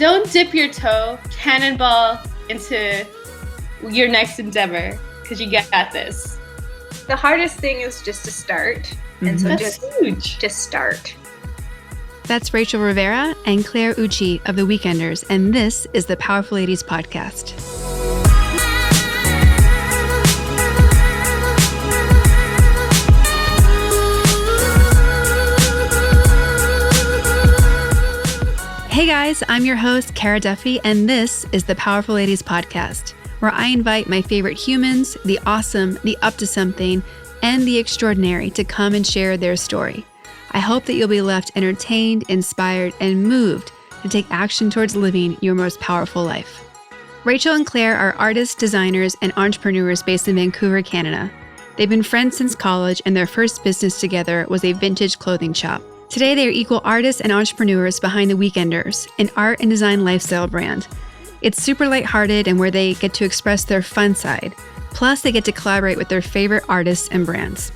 don't dip your toe, cannonball into your next endeavor because you got this. The hardest thing is just to start. And so just start. That's Rachel Rivera and Claire Ouchi of The Weekenders, and this is the Powerful Ladies Podcast. Hey guys, I'm your host, Cara Duffy, and this is the Powerful Ladies Podcast, where I invite my favorite humans, the awesome, the up to something, and the extraordinary to come and share their story. I hope that you'll be left entertained, inspired, and moved to take action towards living your most powerful life. Rachel and Claire are artists, designers, and entrepreneurs based in Vancouver, Canada. They've been friends since college, and their first business together was a vintage clothing shop. Today, they are equal artists and entrepreneurs behind The Weekenders, an art and design lifestyle brand. It's super lighthearted and where they get to express their fun side. Plus, they get to collaborate with their favorite artists and brands.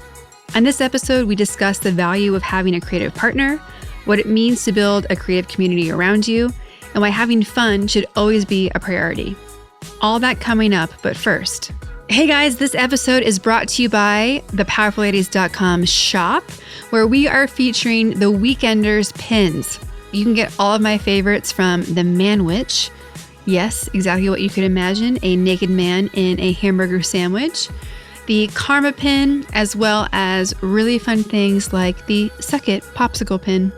On this episode, we discuss the value of having a creative partner, what it means to build a creative community around you, and why having fun should always be a priority. All that coming up, but first. Hey guys, this episode is brought to you by thepowerfulladies.com shop, where we are featuring the Weekenders pins. You can get all of my favorites from the Man Witch. Yes, exactly what you could imagine, a naked man in a hamburger sandwich. The Karma pin, as well as really fun things like the Suck It popsicle pin.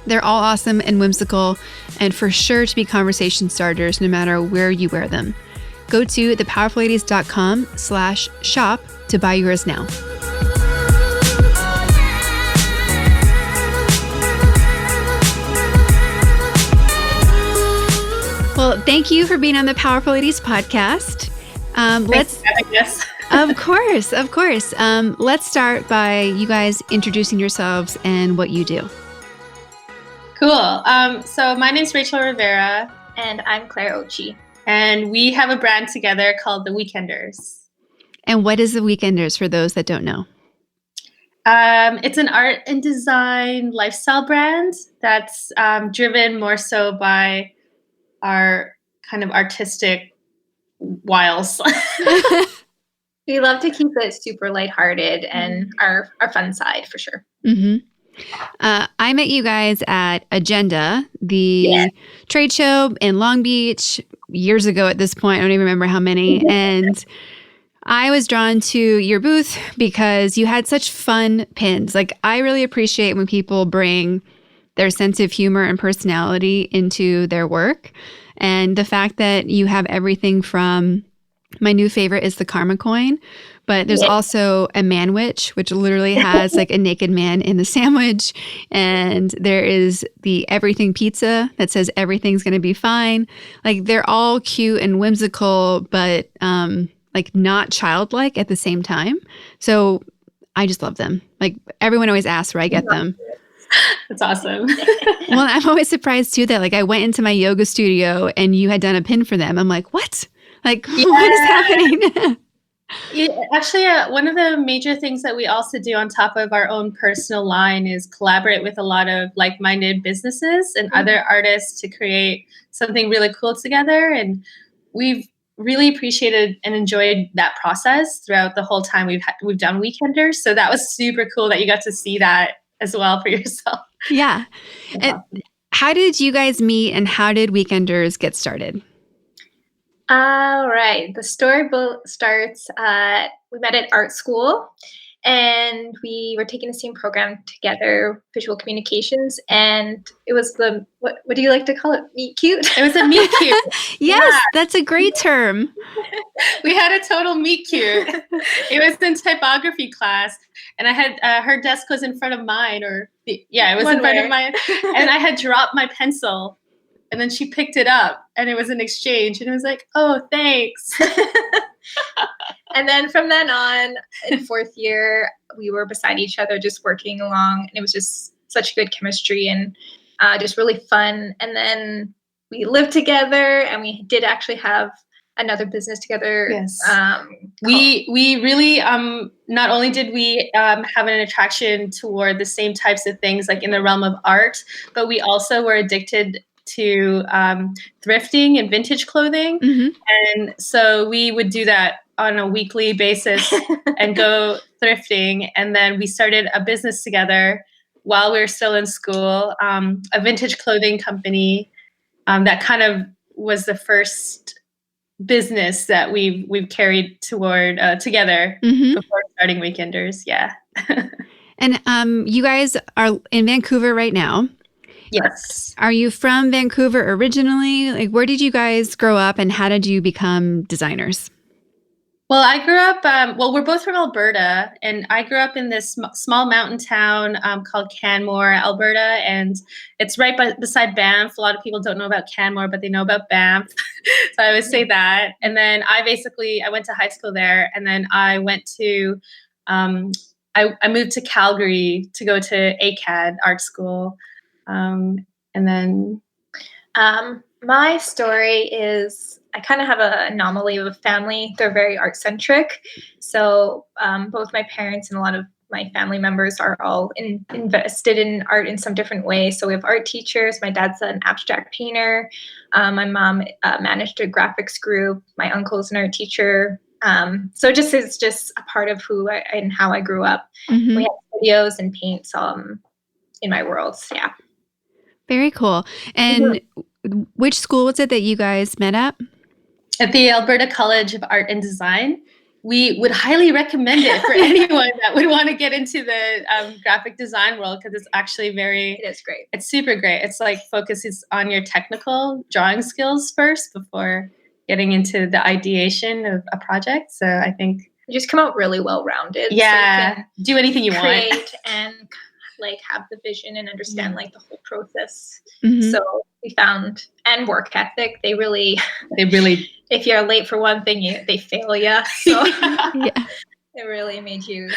They're all awesome and whimsical, and for sure to be conversation starters no matter where you wear them. Go to thepowerfulladies.com/shop to buy yours now. Well, thank you for being on the Powerful Ladies podcast. Of course. Let's start by you guys introducing yourselves and what you do. Cool. So my name's Rachel Rivera. And I'm Claire Ouchi. And we have a brand together called The Weekenders. And what is The Weekenders for those that don't know? It's an art and design lifestyle brand that's driven more so by our kind of artistic wiles. We love to keep it super lighthearted and our fun side for sure. Mm-hmm. I met you guys at Agenda, the trade show in Long Beach years ago at this point. I don't even remember how many. And I was drawn to your booth because you had such fun pins. Like, I really appreciate when people bring their sense of humor and personality into their work. And the fact that you have everything from, my new favorite is the Karma coin, but there's also a Man Witch, which literally has like a naked man in the sandwich. And there is the Everything Pizza that says everything's going to be fine. Like, they're all cute and whimsical, but like not childlike at the same time. So I just love them. Like, everyone always asks where I get them. That's awesome. Well, I'm always surprised too that like I went into my yoga studio and you had done a pin for them. I'm like, what? Like, what is happening? Actually, one of the major things that we also do on top of our own personal line is collaborate with a lot of like-minded businesses and other artists to create something really cool together. And we've really appreciated and enjoyed that process throughout the whole time we've done Weekenders. So that was super cool that you got to see that as well for yourself. Yeah. And how did you guys meet and how did Weekenders get started? All right. The story starts, we met at art school and we were taking the same program together, visual communications. And it was what do you like to call it? Meet cute? It was a meet cute. Yes, that's a great term. We had a total meet cute. It was in typography class. And I had, her desk was in front of mine it was in front of mine. And I had dropped my pencil and then she picked it up and it was an exchange. And it was like, oh, thanks. And then from then on, in fourth year, we were beside each other, just working along. And it was just such good chemistry and just really fun. And then we lived together and we did actually have another business together. Yes. We really, not only did we have an attraction toward the same types of things like in the realm of art, but we also were addicted to thrifting and vintage clothing. Mm-hmm. And so we would do that on a weekly basis and go thrifting. And then we started a business together while we were still in school, a vintage clothing company that kind of was the first business that we've carried toward together before starting Weekenders. Yeah. And you guys are in Vancouver right now. Yes. Are you from Vancouver originally? Like, where did you guys grow up and how did you become designers? Well, I grew up, we're both from Alberta, and I grew up in this small mountain town called Canmore, Alberta, and it's right beside Banff. A lot of people don't know about Canmore, but they know about Banff. So I always say that. And then I went to high school there, and then I went to, I moved to Calgary to go to ACAD art school. And then my story is I kind of have an anomaly of a family. They're very art centric. So both my parents and a lot of my family members are all invested in art in some different way. So we have art teachers. My dad's an abstract painter. My mom managed a graphics group. My uncle's an art teacher. So it's just a part of who and how I grew up. Mm-hmm. We have studios and paints in my world. So, yeah. Very cool. And which school was it that you guys met at? At the Alberta College of Art and Design. We would highly recommend it for anyone that would want to get into the graphic design world, because it's actually It is great. It's super great. It's like focuses on your technical drawing skills first before getting into the ideation of a project. So I think you just come out really well-rounded. Yeah, so you do anything you create want. and like have the vision and understand like the whole process. Mm-hmm. So we found, and work ethic, they really if you're late for one thing, they fail you. So Yeah. it really made you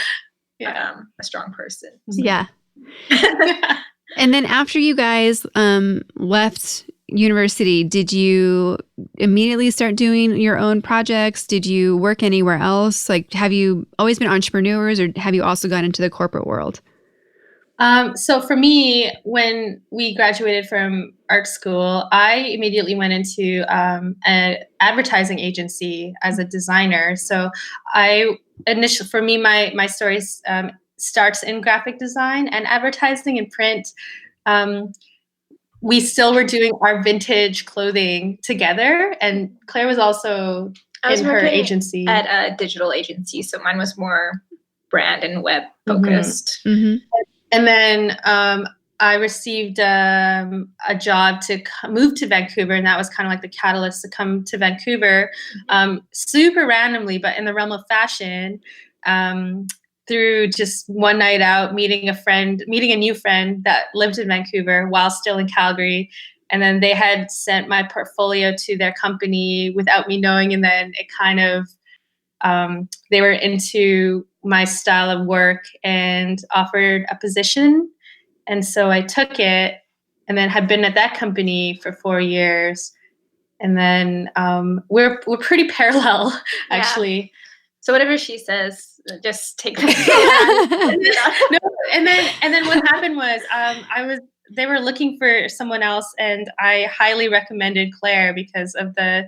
a strong person. Yeah. And then after you guys left university, did you immediately start doing your own projects? Did you work anywhere else? Like, have you always been entrepreneurs, or have you also gone into the corporate world? So for me, when we graduated from art school, I immediately went into an advertising agency as a designer. So for me, my story starts in graphic design and advertising and print. We still were doing our vintage clothing together, and Claire was also in her agency at a digital agency. So mine was more brand and web focused. Mm-hmm. And then I received a job to move to Vancouver, and that was kind of like the catalyst to come to Vancouver, super randomly, but in the realm of fashion, through just one night out, meeting a new friend that lived in Vancouver while still in Calgary. And then they had sent my portfolio to their company without me knowing, and then it kind of they were into my style of work and offered a position. And so I took it, and then had been at that company for 4 years. And then we're pretty parallel, actually. So whatever she says, just take that. No, and then what happened was they were looking for someone else, and I highly recommended Claire because of the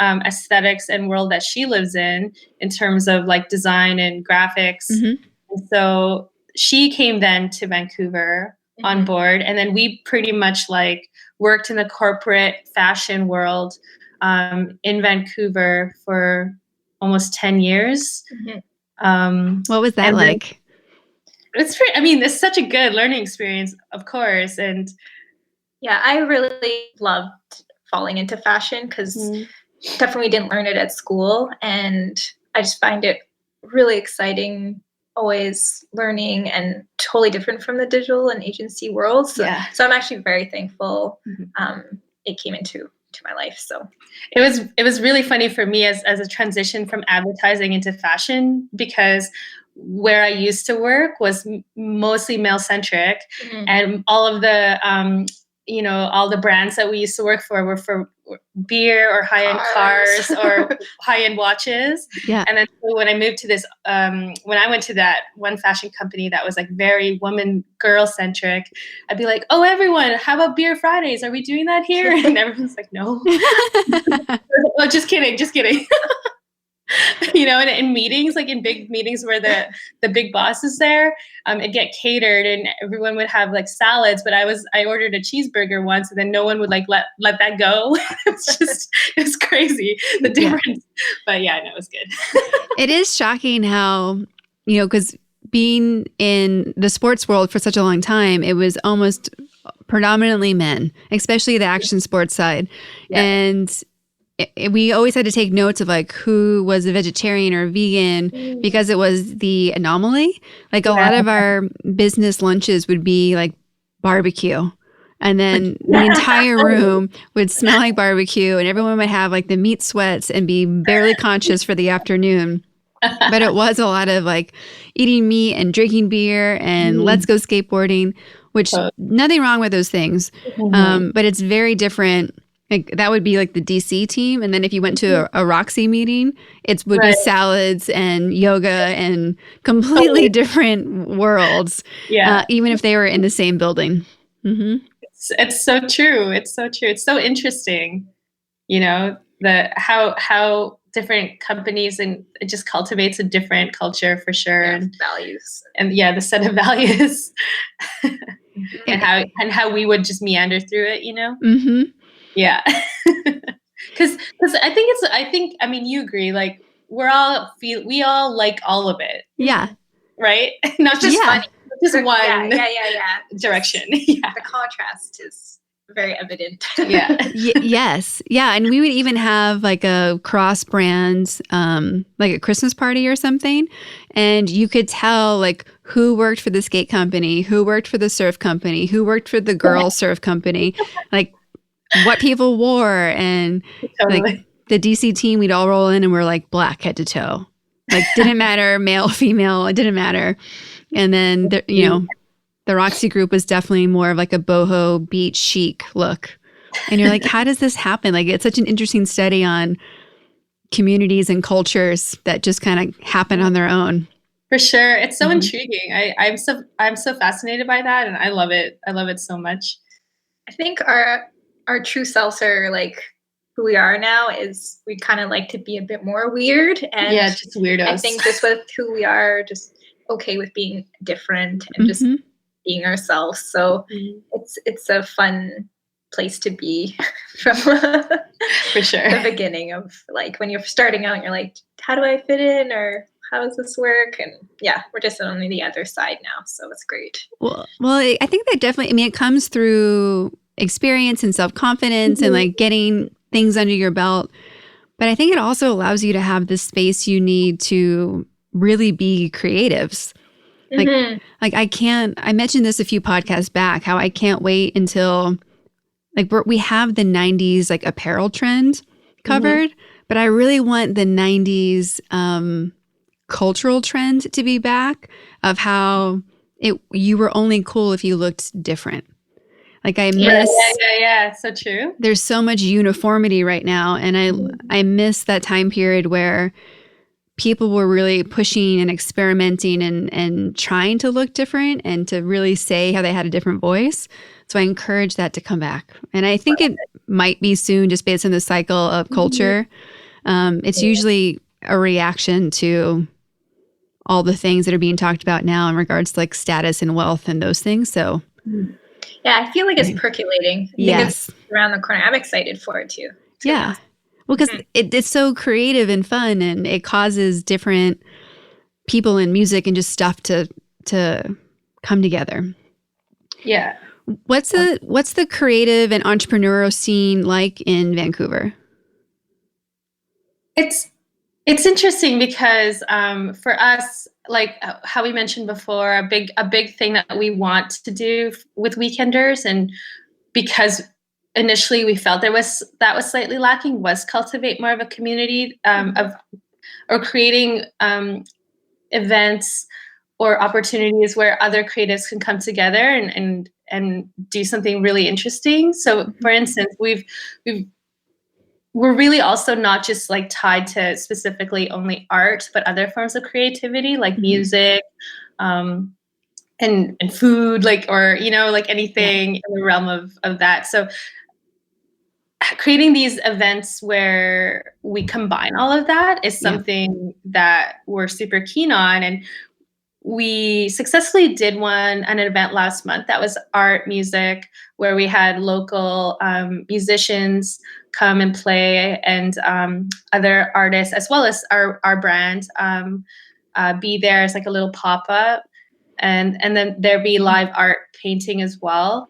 aesthetics and world that she lives in terms of like design and graphics. Mm-hmm. And so she came then to Vancouver on board, and then we pretty much like worked in the corporate fashion world in Vancouver for almost 10 years. What was that like? It's such a good learning experience, of course. And yeah, I really loved falling into fashion because definitely didn't learn it at school, and I just find it really exciting, always learning, and totally different from the digital and agency world. So I'm actually very thankful it came into my life. So it was really funny for me as a transition from advertising into fashion, because where I used to work was mostly male centric, and all of the all the brands that we used to work for were for beer or high-end cars or high-end watches. Yeah. And then so when I moved to this, when I went to that one fashion company that was like very girl centric, I'd be like, oh, everyone, how about beer Fridays? Are we doing that here? And everyone's like, no. Oh, just kidding. And in meetings, like in big meetings where the big boss is there, it'd get catered and everyone would have like salads, but I ordered a cheeseburger once and then no one would like let that go. It's crazy, the difference. But yeah, no, it was good. It is shocking how, because being in the sports world for such a long time, it was almost predominantly men, especially the action sports side. Yeah. And we always had to take notes of like who was a vegetarian or a vegan because it was the anomaly. Like a lot of our business lunches would be like barbecue. And then the entire room would smell like barbecue and everyone would have like the meat sweats and be barely conscious for the afternoon. But it was a lot of like eating meat and drinking beer and let's go skateboarding, which nothing wrong with those things. But it's very different. Like that would be like the DC team. And then if you went to a Roxy meeting, it would be salads and yoga and completely different worlds. Yeah. Even if they were in the same building. Mm-hmm. It's so true. It's so true. It's so interesting, how different companies, and it just cultivates a different culture for sure. Yeah, and values. And the set of values and how we would just meander through it, Mm-hmm. Yeah. Cause I think, you agree, like we all like all of it. Yeah. Right. Not just funny, just one direction. Yeah. The contrast is very evident. Yeah. Yes. Yeah. And we would even have like a cross brand, like a Christmas party or something. And you could tell like who worked for the skate company, who worked for the surf company, who worked for the girl surf company, like what people wore. And like the DC team, we'd all roll in and we're like black head to toe. Like didn't matter, male, female, it didn't matter. And then, the Roxy group was definitely more of like a boho beach chic look. And you're like, how does this happen? Like it's such an interesting study on communities and cultures that just kind of happen on their own. For sure. It's so intriguing. I'm so fascinated by that and I love it. I love it so much. I think our true selves are like who we are now is we kind of like to be a bit more weird and just weirdos. I think just with who we are, just okay with being different and just being ourselves. So it's a fun place to be from for sure the beginning of like when you're starting out, you're like, how do I fit in or how does this work? And we're just on the other side now. So it's great. Well, I think that definitely, it comes through experience and self-confidence and like getting things under your belt. But I think it also allows you to have the space you need to really be creatives. Like I mentioned this a few podcasts back, how I can't wait until like we have the 90s like apparel trend covered, but I really want the 90s cultural trend to be back of how you were only cool if you looked different. Like I miss so true. There's so much uniformity right now and I miss that time period where people were really pushing and experimenting and trying to look different and to really say how they had a different voice. So I encourage that to come back. And I think it might be soon just based on the cycle of culture. It's usually a reaction to all the things that are being talked about now in regards to like status and wealth and those things. So yeah, I feel like it's percolating. I think it's around the corner. I'm excited for it too. Yeah. Well, because it's so creative and fun and it causes different people in music and just stuff to come together. Yeah. What's the creative and entrepreneurial scene like in Vancouver? It's interesting because for us, like how we mentioned before, a big thing that we want to do with Weekenders, and because initially we felt that was slightly lacking, was cultivate more of a community or creating events or opportunities where other creatives can come together and and do something really interesting. So for instance, we're really also not just like tied to specifically only art, but other forms of creativity like music, and food, like, or, you know, like anything in the realm of that. So creating these events where we combine all of that is something that we're super keen on. And we successfully did an event last month that was art music, where we had local musicians come and play, and other artists, as well as our brand, be there as like a little pop-up. And then there'd be live art painting as well.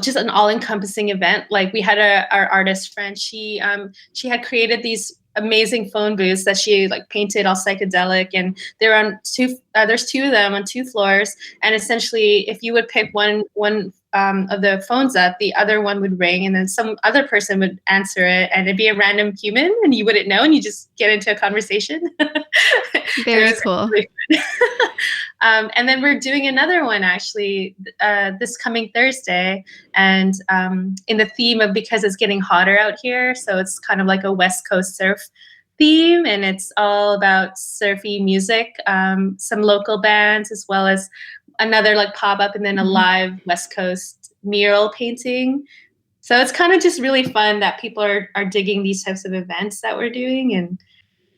Just an all-encompassing event. Like we had our artist friend, she had created these amazing phone booths that she like painted all psychedelic, and they're on there's two of them on 2 floors, and essentially if you would pick one of the phones up, the other one would ring, and then some other person would answer it, and it'd be a random human and you wouldn't know, and you just get into a conversation. Very cool. Really and then we're doing another one actually this coming Thursday, and in the theme of, because it's getting hotter out here, so it's kind of like a West Coast surf theme, and it's all about surfy music, some local bands, as well as another like pop-up, and then a live West Coast mural painting. So it's kind of just really fun that people are digging these types of events that we're doing, and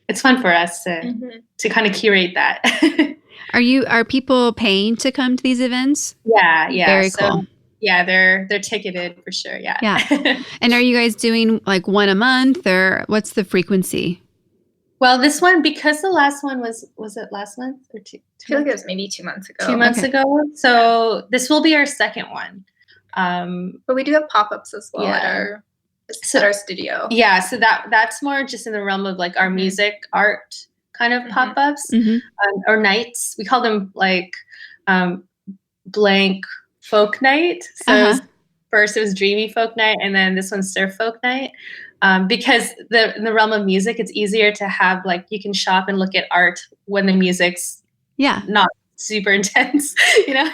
it's fun for us to kind of curate that. Are people paying to come to these events? Yeah. Very cool. Yeah, they're ticketed for sure. Yeah. And are you guys doing like one a month, or what's the frequency? Well, this one, because the last one was it last month or two? I feel like it was maybe 2 months ago. 2 months ago. So this will be our second one. But we do have pop-ups as well at our studio. Yeah, so that's more just in the realm of like our music art kind of pop-ups or nights. We call them like blank folk night. So first it was dreamy folk night, and then this one's surf folk night. Because in the realm of music, it's easier to have, like, you can shop and look at art when the music's not super intense, you know.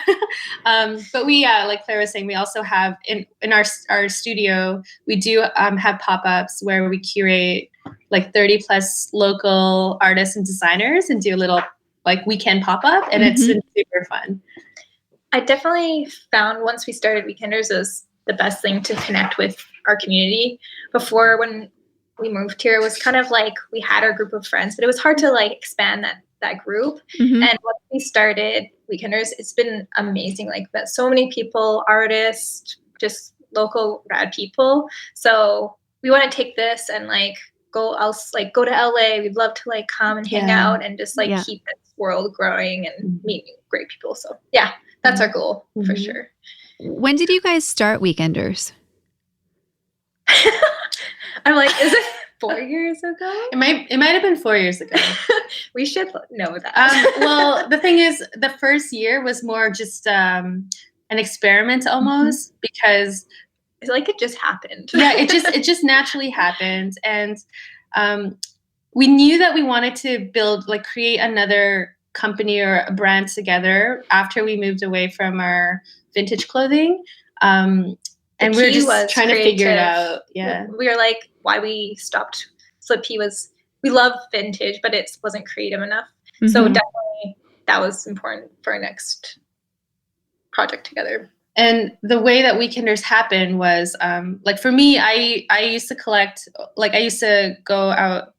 But we, like Claire was saying, we also have in our studio, we do have pop-ups where we curate like 30 plus local artists and designers and do a little like weekend pop-up, and it's been super fun. I definitely found once we started Weekenders is the best thing to connect with our community. Before, when we moved here, it was kind of like we had our group of friends, but it was hard to like expand that group. And once we started Weekenders, it's been amazing. Like met so many people, artists, just local rad people. So we want to take this and like go to LA. We'd love to like come and hang out and just like keep this world growing and meet great people. So yeah, that's our goal for sure. When did you guys start Weekenders? I'm like, is it 4 years ago? It might have been 4 years ago. We should know that. Well, the thing is, the first year was more just an experiment almost, because it's like it just happened. it just naturally happened, and we knew that we wanted to create another company or a brand together after we moved away from our vintage clothing. And we were just trying to figure it out. Yeah. We were like, why we stopped Slip P was we love vintage, but it wasn't creative enough. So definitely that was important for our next project together. And the way that Weekenders happened was, like for me, I used to collect, like I used to go out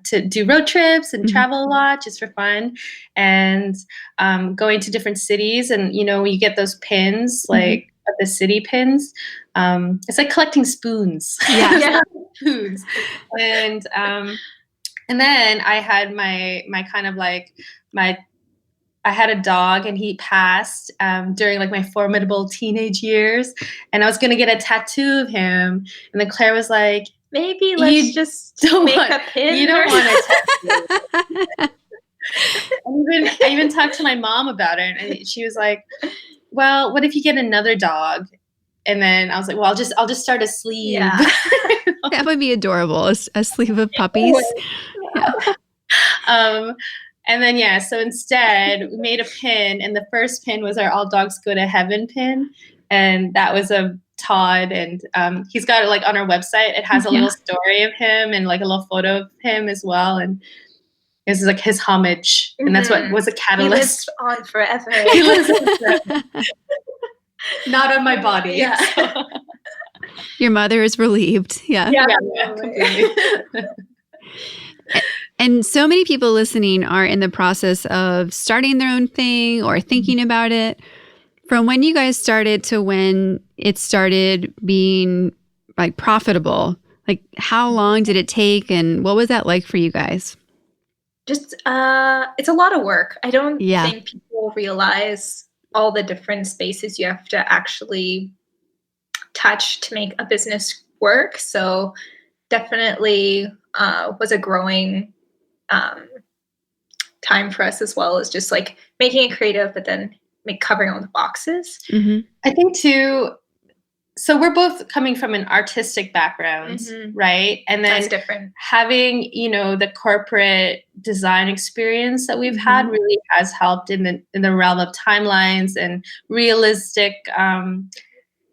to do road trips and travel a lot just for fun, and going to different cities. And, you know, you get those pins, like the city pins. It's like collecting spoons. Yeah. Spoons. And then I had my kind of like I had a dog, and he passed during like my formidable teenage years, and I was gonna get a tattoo of him, and then Claire was like, maybe let's just make a pin. You don't want a tattoo. I even talked to my mom about it, and she was like, well, what if you get another dog? And then I was like, well, I'll just start a sleeve. Yeah. That would be adorable. A sleeve of puppies. Yeah. And then, so instead we made a pin, and the first pin was our All Dogs Go to Heaven pin. And that was a Todd, and he's got it like on our website. It has a little story of him and like a little photo of him as well. And this is like his homage. And that's what was a catalyst. He lives on forever. He lives on forever. Not on my body. Yeah. So. Your mother is relieved. Yeah. Completely. And so many people listening are in the process of starting their own thing or thinking about it. From when you guys started to when it started being like profitable, like how long did it take and what was that like for you guys? Just, it's a lot of work. I don't think people realize all the different spaces you have to actually touch to make a business work. So definitely was a growing time for us, as well as just like making it creative, but then covering all the boxes. Mm-hmm. I think too, so we're both coming from an artistic background, right? And then that's different. Having, the corporate design experience that we've had really has helped in the realm of timelines and realistic,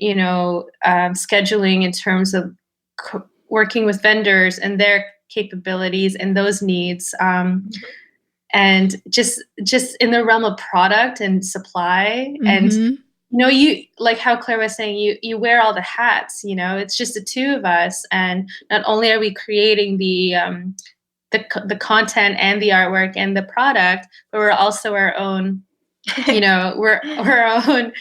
scheduling in terms of working with vendors and their capabilities and those needs. And just in the realm of product and supply. And, you, like how Claire was saying, you wear all the hats, it's just the two of us. And not only are we creating the content and the artwork and the product, but we're also our own, we're our own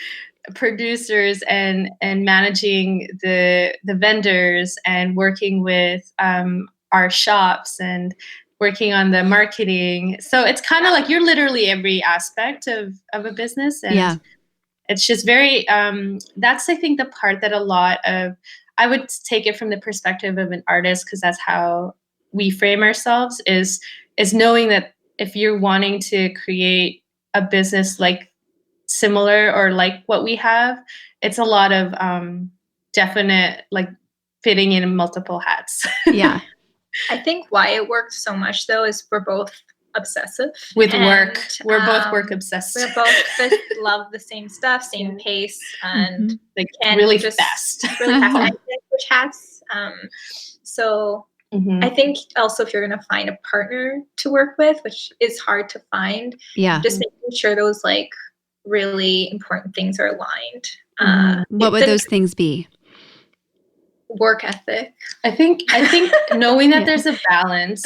producers and managing the vendors and working with our shops and working on the marketing. So it's kind of like you're literally every aspect of a business. And it's just very, that's, I think, the part that I would take it from the perspective of an artist, because that's how we frame ourselves, is knowing that if you're wanting to create a business like similar or like what we have, it's a lot of definite like fitting in multiple hats. Yeah. I think why it works so much though is we're both obsessive with work. We're both work obsessed. We both just love the same stuff, same pace, and like really fast. Really fast. I switch hats. So I think also if you're going to find a partner to work with, which is hard to find, just making sure those like really important things are aligned. What would those things be? Work ethic. I think knowing that there's a balance.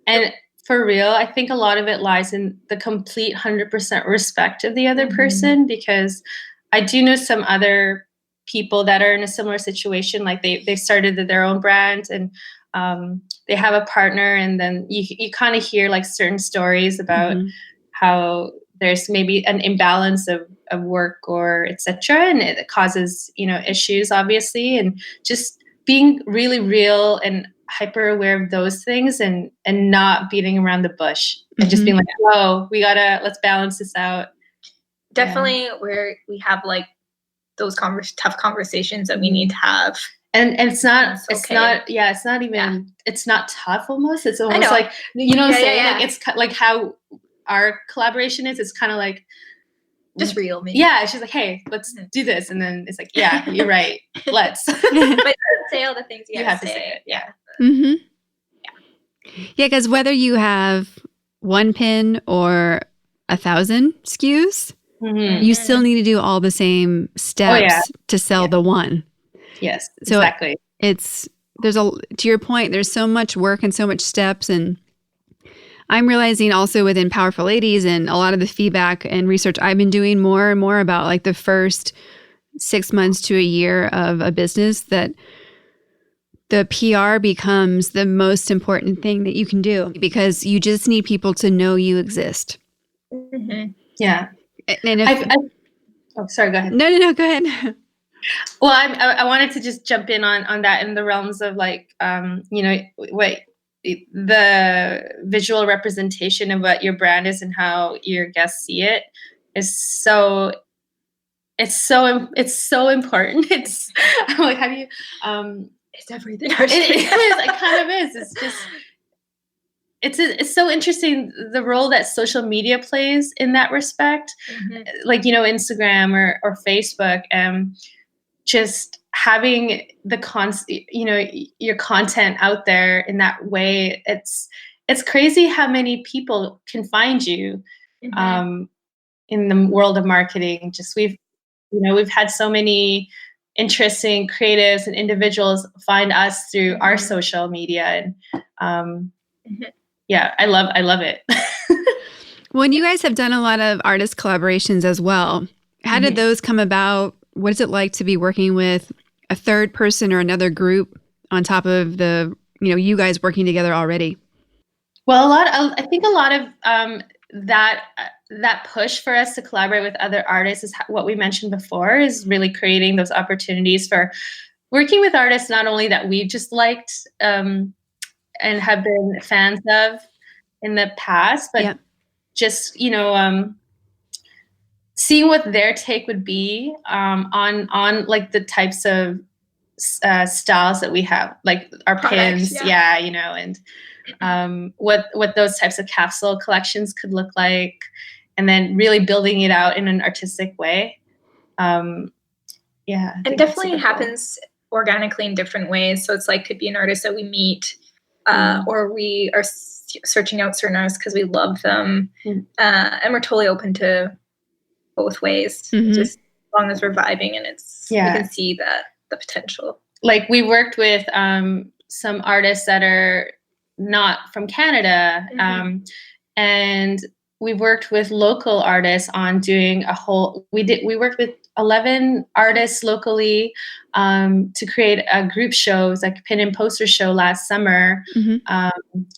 And for real, I think a lot of it lies in the complete 100% respect of the other person, because I do know some other people that are in a similar situation. Like they started their own brand and they have a partner, and then you kind of hear like certain stories about how there's maybe an imbalance of work or etc. And it causes, issues obviously, and just being really real and hyper aware of those things and not beating around the bush and just being like, oh, let's balance this out. Definitely where we have like those tough conversations that we need to have. And it's not tough almost. It's almost like, what I'm saying? Like it's like how our collaboration is. It's kind of like just real. Maybe. Yeah. She's like, hey, let's do this. And then it's like, yeah, you're right. Let's. But you say all the things you have to say. It. Yeah. Mm-hmm. Yeah. Because whether you have one pin or 1,000 SKUs, you still need to do all the same steps to sell the one. Yes, so exactly. To your point, there's so much work and so much steps. And I'm realizing also within Powerful Ladies and a lot of the feedback and research I've been doing more and more about like the first 6 months to a year of a business, that the PR becomes the most important thing that you can do, because you just need people to know you exist. Yeah. And sorry, go ahead. No, go ahead. Well, I wanted to just jump in on that in the realms of like, the visual representation of what your brand is and how your guests see it is so important. I'm like, how do you, it's everything. It kind of is. It's just, it's so interesting the role that social media plays in that respect. Like, Instagram or Facebook, just having your content out there in that way. It's crazy how many people can find you in the world of marketing. Just we've had so many interesting creatives and individuals find us through our social media, and yeah, I love it. Well, and you guys have done a lot of artist collaborations as well. How did those come about? What is it like to be working with a third person or another group on top of the, you guys working together already? Well, I think a lot of that push for us to collaborate with other artists is what we mentioned before, is really creating those opportunities for working with artists not only that we've just liked and have been fans of in the past, but just seeing what their take would be on like the types of styles that we have, like our pins, and what those types of capsule collections could look like, and then really building it out in an artistic way. And definitely happens organically in different ways. So it's like, could be an artist that we meet, or we are searching out certain artists because we love them, and we're totally open to both ways, just as long as we're vibing and we can see the potential. Like, we worked with some artists that are not from Canada, and we worked with local artists on doing we worked with 11 artists locally to create a group show. It was like a pin and poster show last summer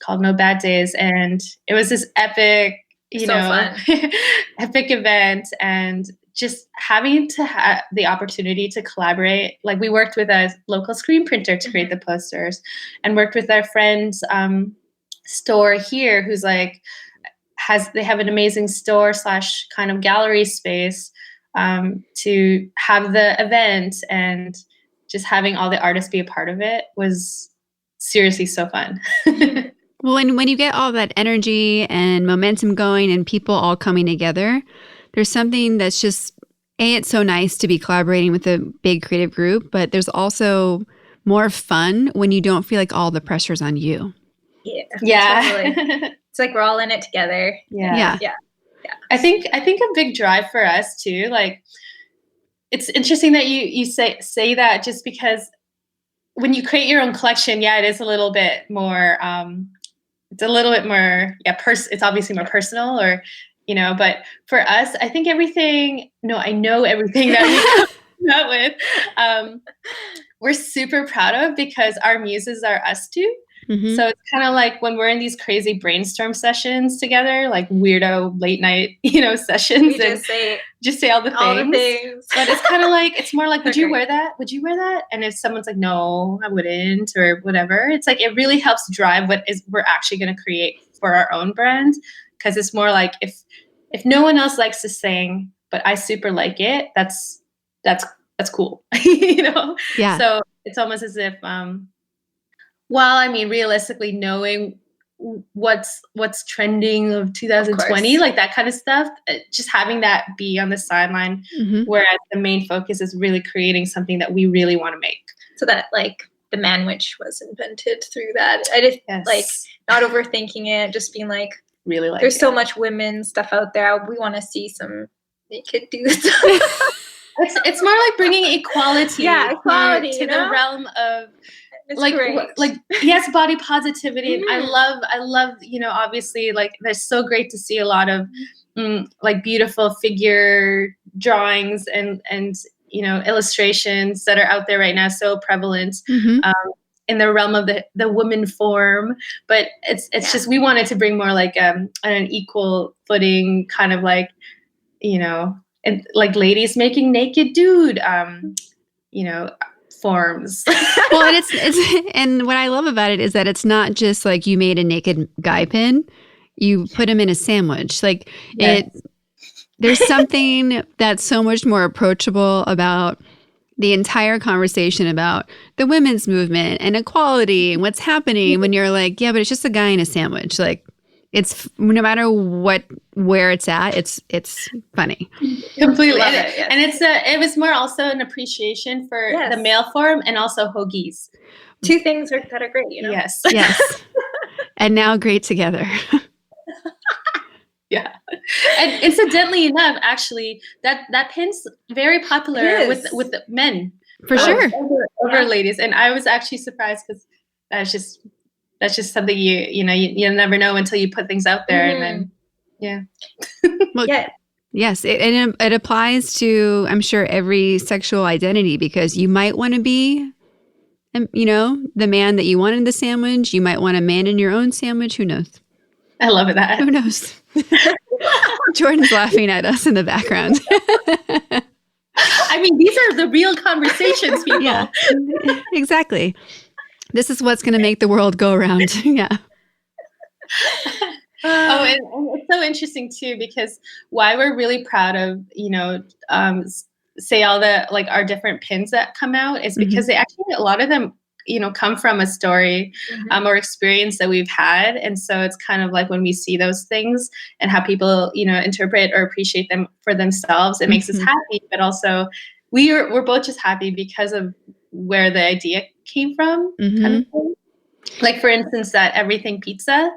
called No Bad Days, and it was this epic fun. Epic event, and just having to have the opportunity to collaborate. Like, we worked with a local screen printer to create the posters, and worked with our friend's store here, who's like they have an amazing store / kind of gallery space to have the event, and just having all the artists be a part of it was seriously so fun. Well, and when you get all that energy and momentum going and people all coming together, there's something that's just, it's so nice to be collaborating with a big creative group, but there's also more fun when you don't feel like all the pressure's on you. Yeah. Totally. It's like we're all in it together. Yeah. I think a big drive for us too, like, it's interesting that you say that, just because when you create your own collection, it is a little bit more it's obviously more personal, or but for us, I think I know everything that we come out with, we're super proud of, because our muses are us two. So it's kind of like when we're in these crazy brainstorm sessions together, like weirdo late night, sessions, we and just say all the things. But it's kind of like, it's more like, would you wear that? Would you wear that? And if someone's like, no, I wouldn't, or whatever, it's like, it really helps drive what we're actually going to create for our own brand. Because it's more like, if no one else likes to sing, but I super like it, that's cool. Yeah. So it's almost as if, realistically knowing what's trending of 2020, like that kind of stuff, just having that be on the sideline, whereas the main focus is really creating something that we really want to make. So that, like, the man witch was invented through that. I just like not overthinking it, just being like, really, like, there's so much women stuff out there. We want to see some naked dudes. It's more like bringing equality to the realm of, it's like, great. like, yes, body positivity. And I love, obviously, like, they're so great to see a lot of like beautiful figure drawings and illustrations that are out there right now, so prevalent in the realm of the woman form. But it's just, we wanted to bring more like an equal footing, kind of like, and like ladies making naked dude forms. Well, and it's and what I love about it is that it's not just like you made a naked guy pin, you put him in a sandwich. Like, there's something that's so much more approachable about the entire conversation about the women's movement and equality and what's happening when you're like, yeah, but it's just a guy in a sandwich. Like, it's no matter where it's at, it's funny. Completely. Love it, yes. And it was more also an appreciation for the male form and also hoagies. Two things that are great, Yes. Yes. And now great together. Yeah. And incidentally enough, actually, that pin's very popular with the men. For sure. Over ladies. And I was actually surprised because that's just something you never know until you put things out there. And then, Well, yes. It applies to, I'm sure, every sexual identity, because you might want to be, the man that you want in the sandwich. You might want a man in your own sandwich. Who knows? I love that. Who knows? Jordan's laughing at us in the background. I mean, these are the real conversations, people. Yeah, exactly. This is what's going to make the world go around. Yeah. And it's so interesting too, because why we're really proud of, say all the like our different pins that come out is because they actually, a lot of them, come from a story or experience that we've had. And so it's kind of like when we see those things and how people, interpret or appreciate them for themselves, it makes us happy. But also we're both just happy because of where the idea came from. Kind of thing. Like, for instance, that everything pizza.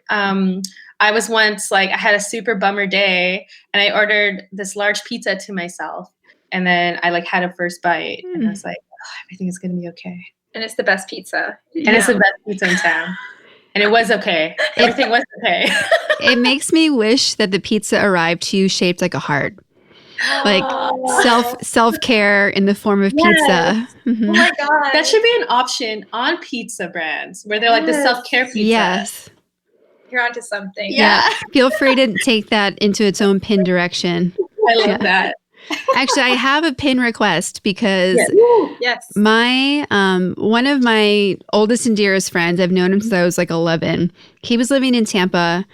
I was once like, I had a super bummer day and I ordered this large pizza to myself. And then I like had a first bite and I was like, everything is going to be okay. And it's the best pizza. And it's the best pizza in town. And it was okay. Everything was okay. It makes me wish that the pizza arrived to you shaped like a heart. Like self-care in the form of pizza. Oh my God. That should be an option on pizza brands where they're like the self-care pizza. Yes. You're onto something. Yeah. Feel free to take that into its own pin direction. I love that. Actually, I have a pin request because my one of my oldest and dearest friends, I've known him since I was like 11. He was living in Tampa,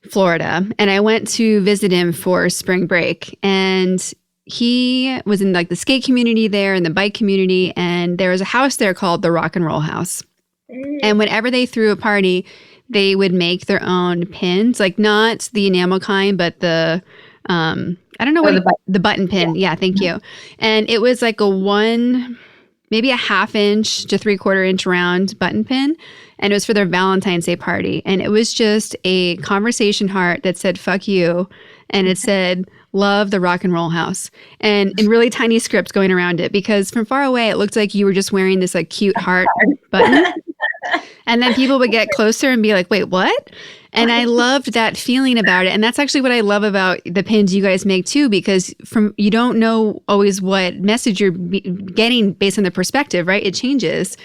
Florida, and I went to visit him for spring break. And he was in like the skate community there and the bike community, and there was a house there called the Rock and Roll House. And whenever they threw a party, they would make their own pins, like not the enamel kind, but the I don't know what the button pin. Yeah, thank you. And it was like maybe a 1/2 inch to 3/4 inch round button pin. And it was for their Valentine's Day party. And it was just a conversation heart that said, fuck you. And it said, love the Rock and Roll House. And in really tiny script going around it, because from far away, it looked like you were just wearing this like cute heart button. And then people would get closer and be like, wait, what? And I loved that feeling about it. And that's actually what I love about the pins you guys make too, because you don't know always what message you're getting based on the perspective, right? It changes.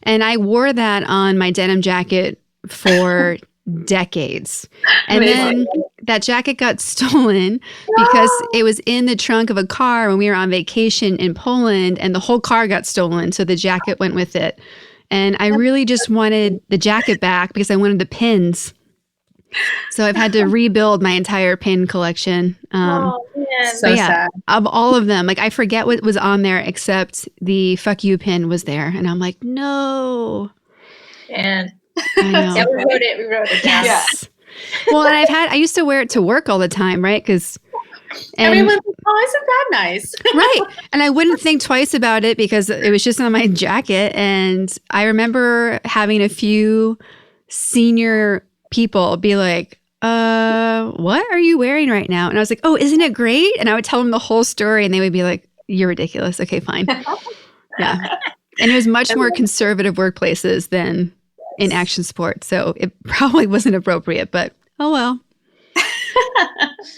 And I wore that on my denim jacket for decades. And then that jacket got stolen because it was in the trunk of a car when we were on vacation in Poland, and the whole car got stolen. So the jacket went with it. And I really just wanted the jacket back because I wanted the pins. So I've had to rebuild my entire pin collection. Man. So sad. Of all of them, like I forget what was on there except the fuck you pin was there. And I'm like, no. And I know. yeah, we wrote it down. Yes. Well, and I used to wear it to work all the time, right? Because everyone's like, oh, isn't that nice? Right. And I wouldn't think twice about it because it was just on my jacket. And I remember having a few senior people be like, what are you wearing right now? And I was like, oh, isn't it great? And I would tell them the whole story and they would be like, you're ridiculous. Okay, fine. Yeah. And it was much more conservative workplaces than in action sports. So it probably wasn't appropriate, but oh well.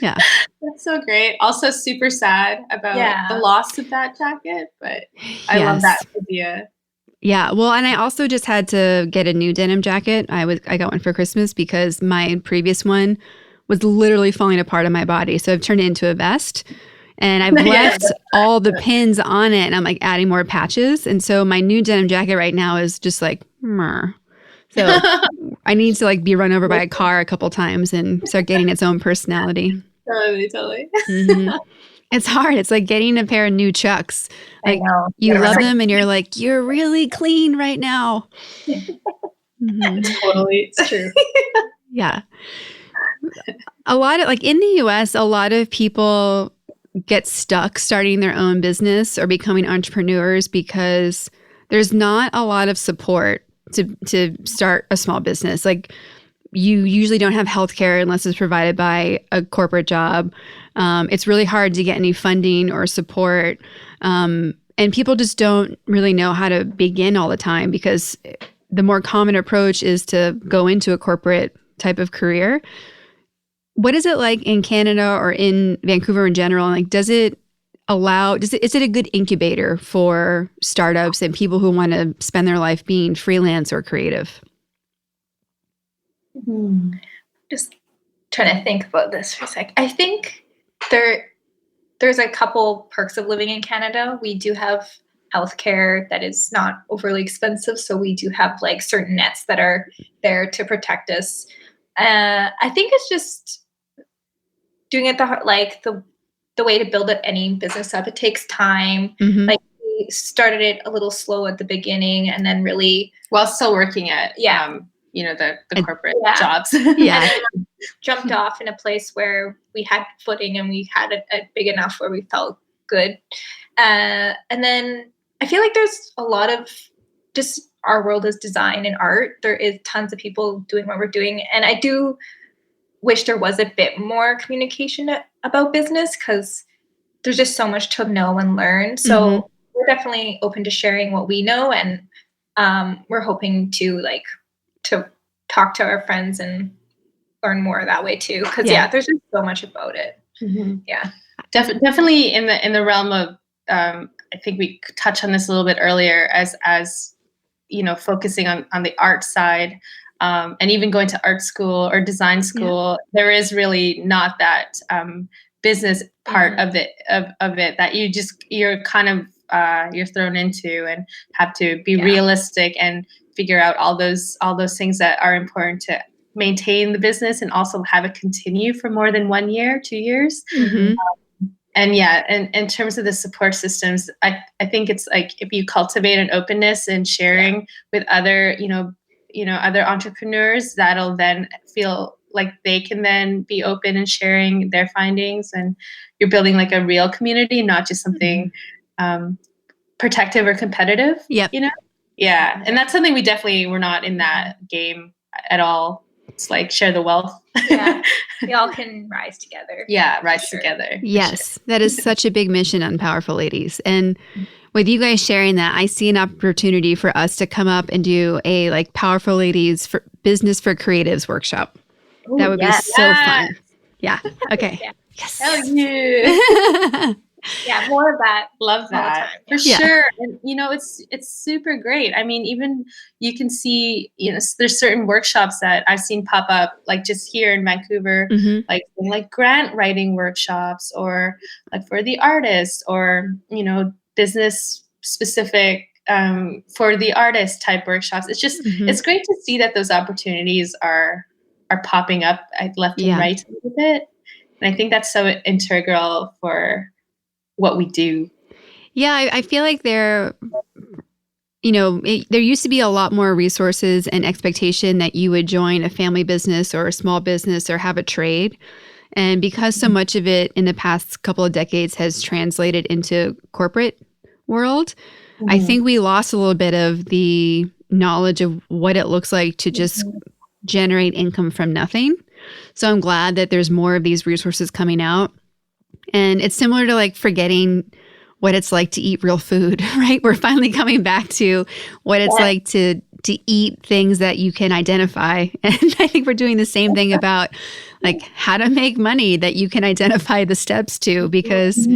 Yeah. That's so great. Also super sad about the loss of that jacket, but I love that idea. Yeah. Well, and I also just had to get a new denim jacket. I got one for Christmas because my previous one was literally falling apart on my body. So I've turned it into a vest and I've left all the pins on it and I'm like adding more patches. And so my new denim jacket right now is just like, meh. So I need to like be run over by a car a couple times and start getting its own personality. Totally. Mm-hmm. It's hard. It's like getting a pair of new Chucks. Like, I know. you love them and you're like, you're really clean right now. Totally. It's true. Yeah. A lot of, like, in the US, a lot of people get stuck starting their own business or becoming entrepreneurs because there's not a lot of support to start a small business. Like, you usually don't have healthcare unless it's provided by a corporate job. It's really hard to get any funding or support. And people just don't really know how to begin all the time because the more common approach is to go into a corporate type of career. What is it like in Canada or in Vancouver in general? Like, is it a good incubator for startups and people who want to spend their life being freelance or creative? Just trying to think about this for a sec. I think there's a couple perks of living in Canada. We do have healthcare that is not overly expensive, so we do have like certain nets that are there to protect us. I think it's just doing it the way to build any business up. It takes time. Like, we started it a little slow at the beginning, and then really while still working at the corporate jobs. Yeah. And jumped off in a place where we had footing and we had it big enough where we felt good. And then I feel like there's a lot of just, our world is design and art. There is tons of people doing what we're doing. And I do wish there was a bit more communication about business because there's just so much to know and learn. So we're definitely open to sharing what we know. And we're hoping to talk to our friends and learn more that way too. Because there's just so much about it. Yeah, definitely in the realm of I think we touched on this a little bit earlier as focusing on the art side, and even going to art school or design school. There is really not that business part of it that you're kind of you're thrown into and have to be realistic and figure out all those things that are important to maintain the business and also have it continue for more than 1 year, 2 years. And in terms of the support systems, I think it's like if you cultivate an openness and sharing with other, other entrepreneurs, that'll then feel like they can then be open and sharing their findings, and you're building like a real community, not just something protective or competitive. Yep. Yeah. And that's something we're not in that game at all. It's like share the wealth. Yeah. We all can rise together. Yeah. Rise together. Yes. That is such a big mission on Powerful Ladies. And with you guys sharing that, I see an opportunity for us to come up and do a Powerful Ladies for Business for Creatives workshop. Ooh, that would be so fun. Yeah. Okay. Yes. Oh, yeah. Yeah, more of that. Love that. For sure. And it's super great. I mean, even you can see, there's certain workshops that I've seen pop up, like just here in Vancouver, like grant writing workshops, or like for the artist, or business specific for the artist type workshops. It's just it's great to see that those opportunities are popping up left and right a little bit. And I think that's so integral for what we do. Yeah, I feel like there used to be a lot more resources and expectation that you would join a family business or a small business or have a trade. And because so much of it in the past couple of decades has translated into corporate world, I think we lost a little bit of the knowledge of what it looks like to just generate income from nothing. So I'm glad that there's more of these resources coming out. And it's similar to forgetting what it's like to eat real food, right? We're finally coming back to what it's like to eat things that you can identify. And I think we're doing the same thing about how to make money that you can identify the steps to, because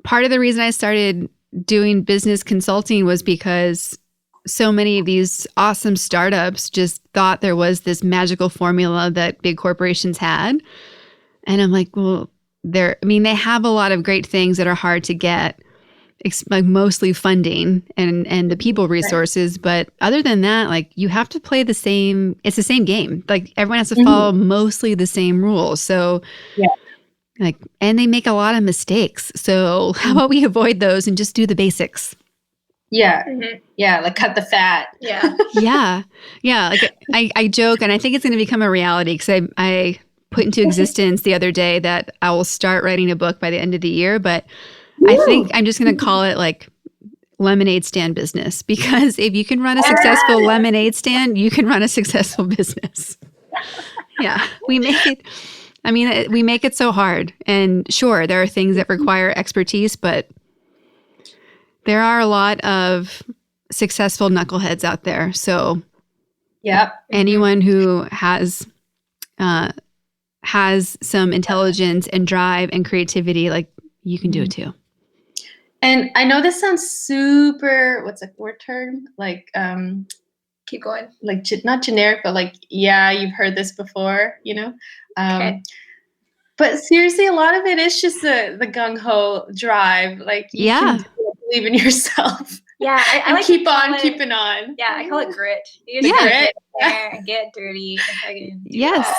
part of the reason I started doing business consulting was because so many of these awesome startups just thought there was this magical formula that big corporations had. And I'm like, well, they have a lot of great things that are hard to get, mostly funding and the people resources. But other than that, you have to play it's the same game. Everyone has to follow mostly the same rules. So And they make a lot of mistakes. So how about we avoid those and just do the basics? Yeah. Yeah. Like cut the fat. Yeah. Yeah. Like I joke, and I think it's going to become a reality because I put into existence the other day that I will start writing a book by the end of the year. But I think I'm just going to call it like lemonade stand business, because if you can run a successful lemonade stand, you can run a successful business. Yeah. We make it so hard. And sure, there are things that require expertise, but there are a lot of successful knuckleheads out there. So anyone who has some intelligence and drive and creativity, like you can do it too. And I know this sounds super, what's a word term? Like, keep going. Like not generic, but like, yeah, you've heard this before, you know? Okay. But seriously, a lot of it is just the gung-ho drive. Like, you can believe in yourself. Yeah. I like keep on keeping on. Yeah. I call it grit. You just get there and get dirty. Yes.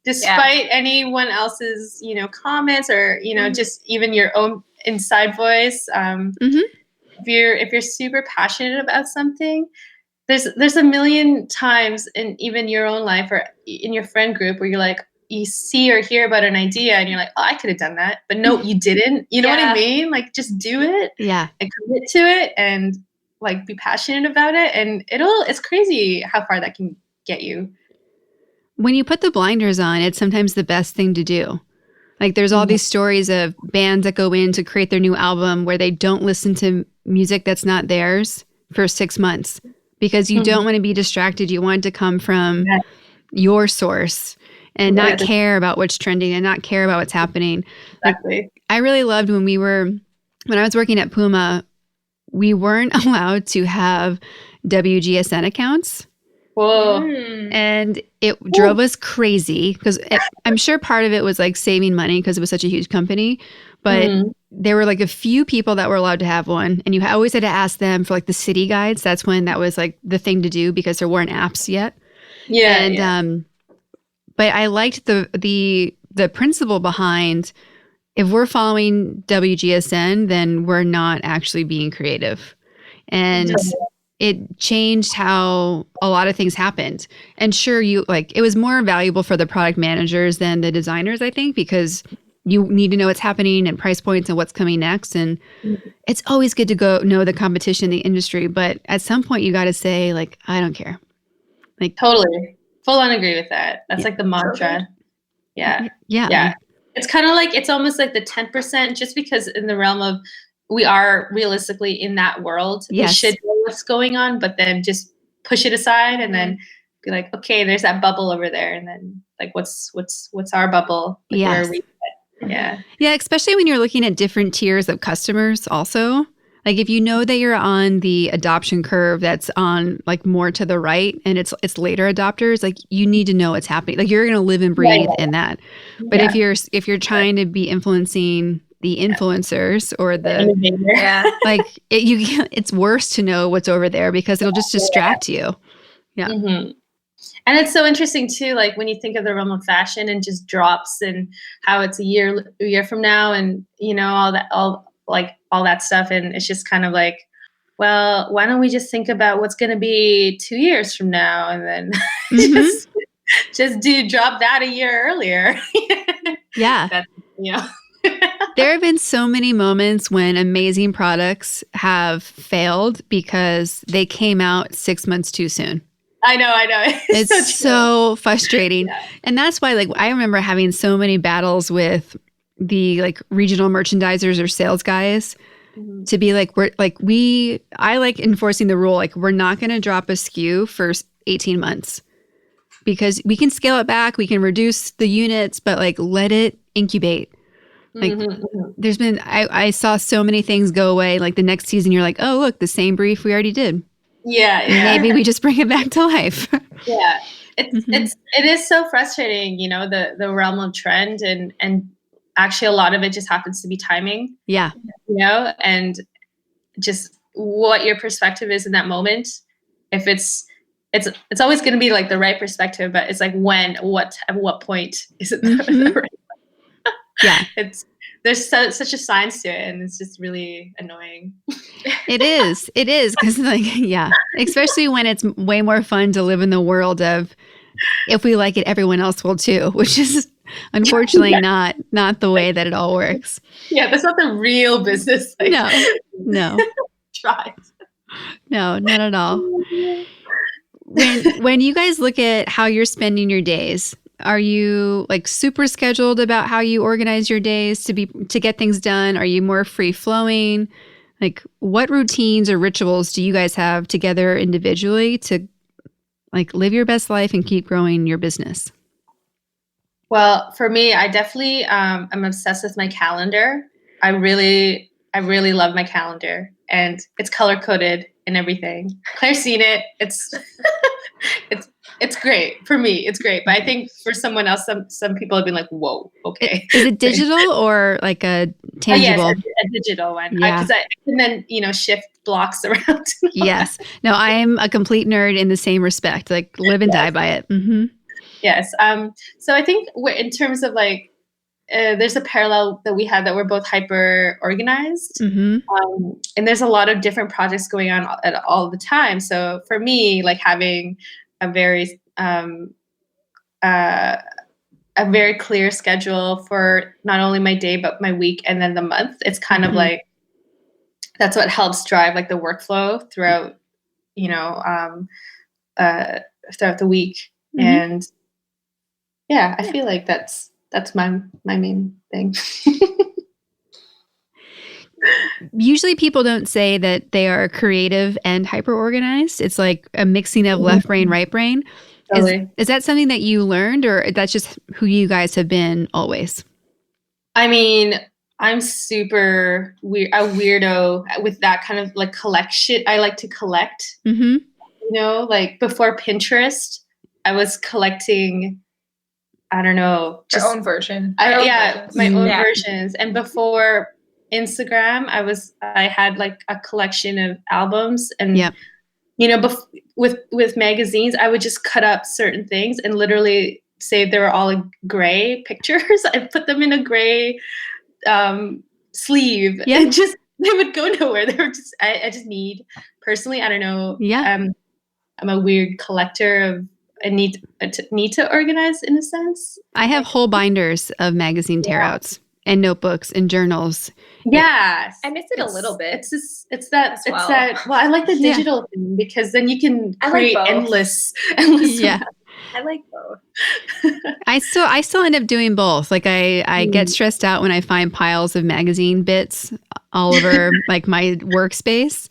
Despite anyone else's, comments or, just even your own inside voice. If you're super passionate about something, there's a million times in even your own life or in your friend group where you're like, you see or hear about an idea and you're like, oh, I could have done that. But no, you didn't. You know what I mean? Like, just do it. Yeah. And commit to it and like be passionate about it. And it's crazy how far that can get you. When you put the blinders on, it's sometimes the best thing to do. Like, there's all these stories of bands that go in to create their new album where they don't listen to music that's not theirs for 6 months because you don't want to be distracted. You want it to come from your source and not care about what's trending and not care about what's happening. Exactly. Like, I really loved when I was working at Puma, we weren't allowed to have WGSN accounts. Whoa. And it drove us crazy because I'm sure part of it was like saving money because it was such a huge company. But there were like a few people that were allowed to have one. And you always had to ask them for like the city guides. That's when that was like the thing to do because there weren't apps yet. Yeah. And but I liked the principle behind, if we're following WGSN, then we're not actually being creative. And it changed how a lot of things happened. And sure, it was more valuable for the product managers than the designers, I think, because you need to know what's happening and price points and what's coming next. And it's always good to go know the competition in the industry. But at some point, you got to say, like, I don't care. Like, totally. Full on agree with that. That's like the mantra. Yeah. It's kind of like, it's almost like the 10%, just because in the realm of, we are realistically in that world. Yes. We should know what's going on, but then just push it aside and then be like, okay, there's that bubble over there. And then like, what's our bubble? Like, where are we at? Yeah. Yeah. Especially when you're looking at different tiers of customers also. Like, if you know that you're on the adoption curve that's on like more to the right and it's later adopters, like, you need to know what's happening. Like, you're going to live and breathe in that. But if you're trying to be influencing the influencers or it's worse to know what's over there because it'll just distract you. Yeah. Mm-hmm. And it's so interesting too, like when you think of the realm of fashion and just drops and how it's a year from now and all that stuff. And it's just kind of like, well, why don't we just think about what's going to be 2 years from now? And then just drop that a year earlier. Yeah. There have been so many moments when amazing products have failed because they came out 6 months too soon. I know. It's so frustrating. Yeah. And that's why, like, I remember having so many battles with the like regional merchandisers or sales guys to be like, I like enforcing the rule. Like, we're not going to drop a SKU for 18 months because we can scale it back. We can reduce the units, but like, let it incubate. Like, there's been, I saw so many things go away. Like, the next season, you're like, oh, look, the same brief we already did. Yeah. Maybe we just bring it back to life. Yeah. It is so frustrating, the realm of trend and actually a lot of it just happens to be timing. Yeah. And just what your perspective is in that moment. If it's always going to be like the right perspective, but it's like at what point is it the right? Yeah. There's such a science to it, and it's just really annoying. It is because especially when it's way more fun to live in the world of if we like it, everyone else will too, which is unfortunately not the way that it all works. Yeah, that's not the real business. No. Try. No, not at all. When you guys look at how you're spending your days, are you like super scheduled about how you organize your days to get things done? Are you more free flowing? Like, what routines or rituals do you guys have together individually to like live your best life and keep growing your business? Well, for me, I definitely I'm obsessed with my calendar. I really love my calendar, and it's color coded and everything. Claire's seen it. It's great for me. It's great, but I think for someone else, some people have been like, "Whoa, okay." Is it digital or like a tangible? Yes, a digital one. Yeah. Because I can then shift blocks around. Yes. No, I am a complete nerd in the same respect. Like live and die by it. Mm-hmm. Yes. So I think in terms of like, there's a parallel that we had that we're both hyper organized, Mm-hmm. and there's a lot of different projects going on at all the time. So for me, like having a very clear schedule for not only my day but my week and then the month, it's kind of like that's what helps drive like the workflow throughout throughout the week. And I feel like that's my main thing. Usually people don't say that they are creative and hyper organized. It's like a mixing of left brain, right brain. Totally. Is that something that you learned, or that's just who you guys have been always? I mean, I'm super a weirdo with that kind of like collection. I like to collect. Mm-hmm. Like before Pinterest, I was collecting, I don't know, just your own version. My own versions. And before Instagram, I had like a collection of albums, and with magazines, I would just cut up certain things and literally say they were all gray pictures. I put them in a gray sleeve, and just they would go nowhere. They were just I just need personally, I don't know. I'm a weird collector of. I need to organize in a sense. I have whole binders of magazine tearouts and notebooks and journals. Yes. I miss it a little bit. Well, I like the digital thing because then you can create endless. Yeah. I like both. I still end up doing both. Like I get stressed out when I find piles of magazine bits all over like my workspace.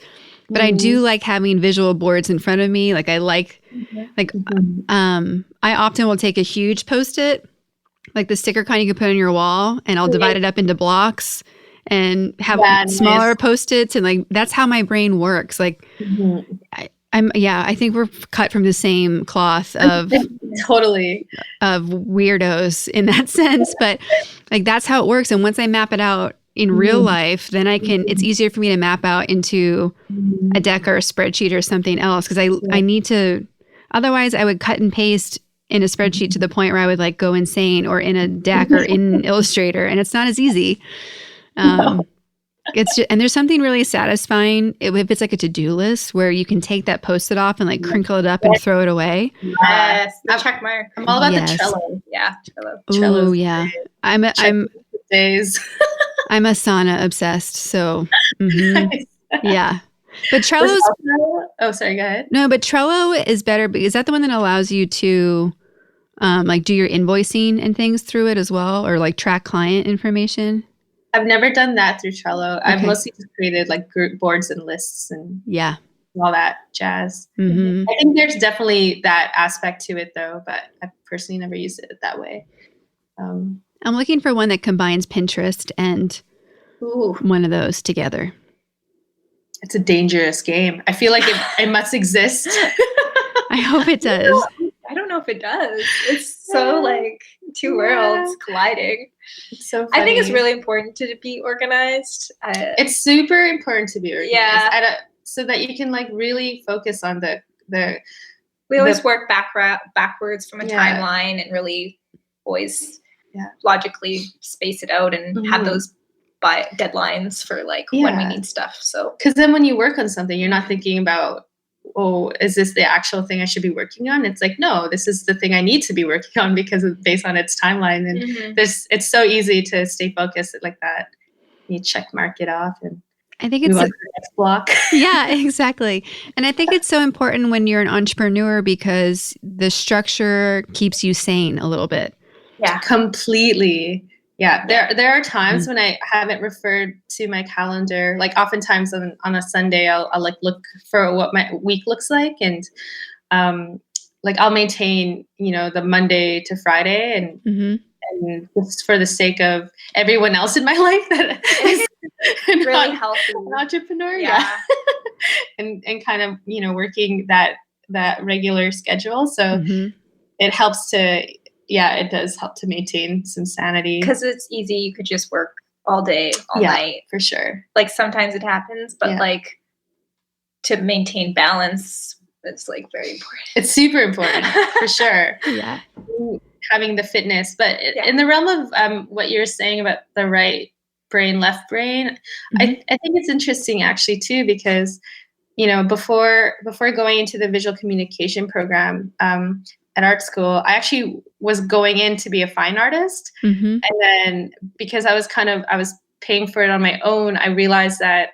But I do like having visual boards in front of me. Like I I often will take a huge Post-it, like the sticker kind you can put on your wall, and I'll divide it up into blocks and have smaller Post-its, and like that's how my brain works. Like I think we're cut from the same cloth of totally of weirdos in that sense, but like that's how it works. And once I map it out in real life, then it's easier for me to map out into a deck or a spreadsheet or something else. Cause I need to, otherwise I would cut and paste in a spreadsheet to the point where I would like go insane, or in a deck or in Illustrator. And it's not as easy. It's just, and there's something really satisfying if it's like a to-do list where you can take that Post-it off and like crinkle it up and throw it away. Yes, the check mark. I'm all about the Trello. Yeah, Trello. Oh yeah, I'm days. I'm Asana obsessed. So yeah, but Trello's. Oh, sorry. Go ahead. No, but Trello is better. Is that the one that allows you to like do your invoicing and things through it as well, or like track client information? I've never done that through Trello. Okay. I've mostly just created like group boards and lists and all that jazz. I think there's definitely that aspect to it though, but I personally never used it that way. I'm looking for one that combines Pinterest and one of those together. It's a dangerous game. I feel like it must exist. I hope it does. I don't know if it does. It's so like two worlds colliding. It's so funny. I think it's really important to be organized. It's super important to be organized. Yeah. So that you can like really focus on the. We always work backwards from a timeline and really always logically space it out and have those deadlines for like when we need stuff. So because then when you work on something, you're not thinking about, oh, is this the actual thing I should be working on? It's like, no, this is the thing I need to be working on because it's based on its timeline. And it's so easy to stay focused like that. You check mark it off and I think it's move on to the next block. Yeah, exactly. And I think it's so important when you're an entrepreneur because the structure keeps you sane a little bit. Yeah, completely. Yeah, there are times when I haven't referred to my calendar. Like oftentimes on a Sunday, I'll like look for what my week looks like, and like I'll maintain, the Monday to Friday, and just for the sake of everyone else in my life that is really healthy, an entrepreneur. Yeah, and kind of working that regular schedule. So it helps to. Yeah, it does help to maintain some sanity. Because it's easy. You could just work all day, all night. For sure. Like sometimes it happens, but like to maintain balance, it's like very important. It's super important, for sure. Yeah. Having the fitness. But in the realm of what you're saying about the right brain, left brain, I think it's interesting actually too, because, before going into the visual communication program, at art school, I actually was going in to be a fine artist. And then because I was paying for it on my own, I realized that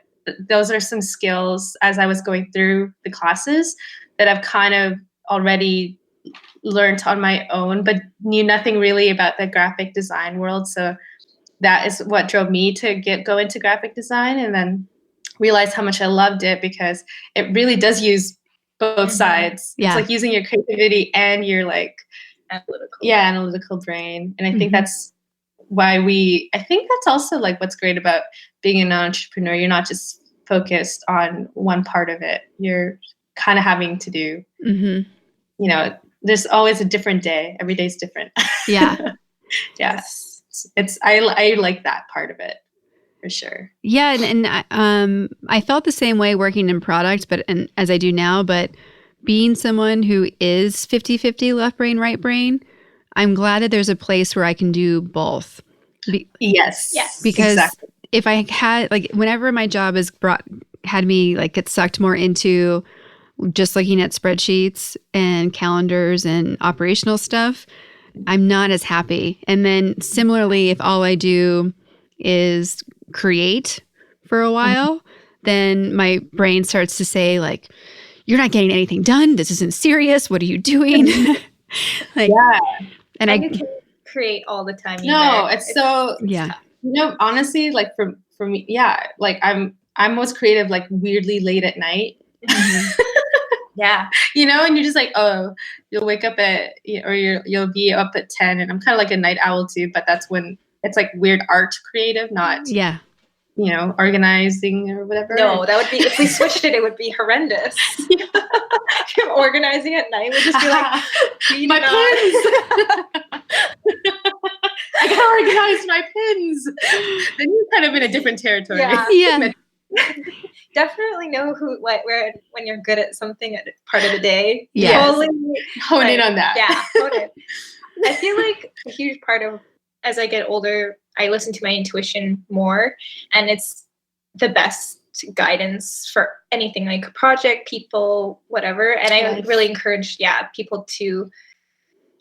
those are some skills as I was going through the classes that I've kind of already learned on my own, but knew nothing really about the graphic design world. So that is what drove me to go into graphic design, and then realized how much I loved it because it really does use both sides. Yeah. It's like using your creativity and your like analytical brain. And I think that's why I think that's also like what's great about being an entrepreneur. You're not just focused on one part of it. You're kind of having to do, there's always a different day. Every day's different. Yeah. Yes. I like that part of it. For sure. Yeah, and I felt the same way working in product, and as I do now, but being someone who is 50-50 left brain, right brain, I'm glad that there's a place where I can do both. Yes. Because if I had, like, whenever my job had me like get sucked more into just looking at spreadsheets and calendars and operational stuff, I'm not as happy. And then similarly, if all I do is create for a while, then my brain starts to say like, you're not getting anything done. This isn't serious. What are you doing? And you can create all the time. It's honestly, like for me, like I'm most creative like weirdly late at night. And you're just like, oh, you'll wake up or you'll be up at 10, and I'm kind of like a night owl too, but that's when it's like weird art creative, not organizing or whatever. No, that would be, if we switched it would be horrendous. If organizing at night would just be like, my pins. I gotta organize my pins. Then you're kind of in a different territory. Yeah. Definitely know where when you're good at something at part of the day. Yeah. Totally hone in on that. Yeah, hone in. I feel like a huge part of, as I get older, I listen to my intuition more, and it's the best guidance for anything, like project, people, whatever. And I really encourage, people to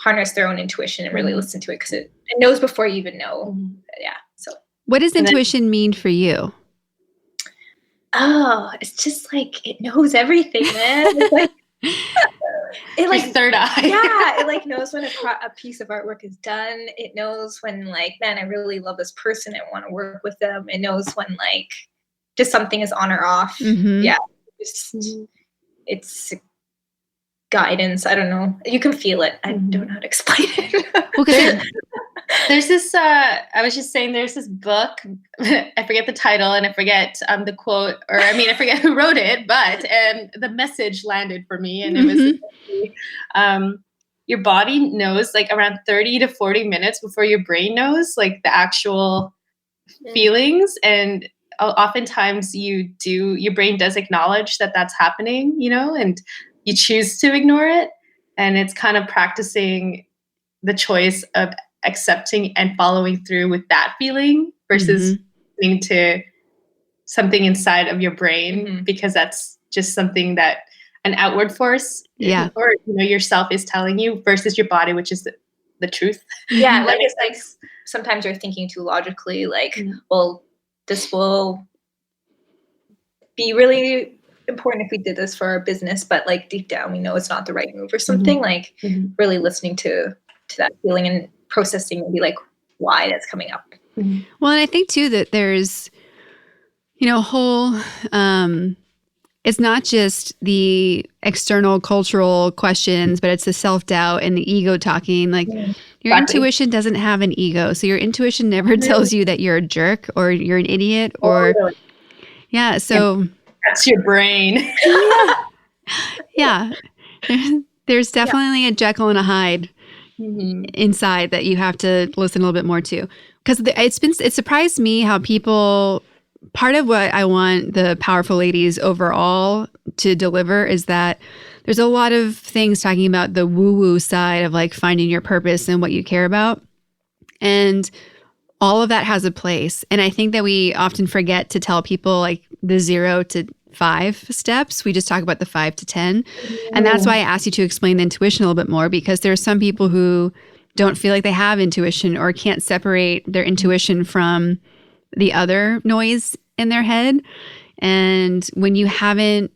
harness their own intuition and really listen to it, because it knows before you even know. Yeah. So what does intuition mean for you? Oh, it's just like, it knows everything, man. It's like, it like third eye. Yeah, it like knows when a piece of artwork is done. It knows when like, man, I really love this person, I want to work with them. It knows when like just something is on or off. Yeah, it's guidance. I don't know. You can feel it. I don't know how to explain it. There's this, I was just saying, there's this book, I forget the title and I forget the quote, or I forget who wrote it, but the message landed for me. And it was, your body knows like around 30 to 40 minutes before your brain knows like the actual feelings. And oftentimes your brain does acknowledge that that's happening, and you choose to ignore it. And it's kind of practicing the choice of accepting and following through with that feeling versus listening to something inside of your brain, because that's just something that an outward force or yourself is telling you versus your body, which is the truth. Yeah, like it's like sometimes you're thinking too logically, like, well, this will be really important if we did this for our business, but like deep down we know it's not the right move or something. Like really listening to that feeling and processing maybe like why that's coming up. Well, and I think too that there's, whole it's not just the external cultural questions, but it's the self-doubt and the ego talking. Like your intuition doesn't have an ego. So your intuition never tells you that you're a jerk or you're an idiot or so that's your brain. There's definitely a Jekyll and a Hyde inside that you have to listen a little bit more to. Because it surprised me how people, part of what I want the Powerful Ladies overall to deliver is that there's a lot of things talking about the woo-woo side of like finding your purpose and what you care about. And all of that has a place. And I think that we often forget to tell people like the 0 to 5 steps. We just talk about the 5 to 10. And that's why I asked you to explain the intuition a little bit more, because there are some people who don't feel like they have intuition or can't separate their intuition from the other noise in their head. And when you haven't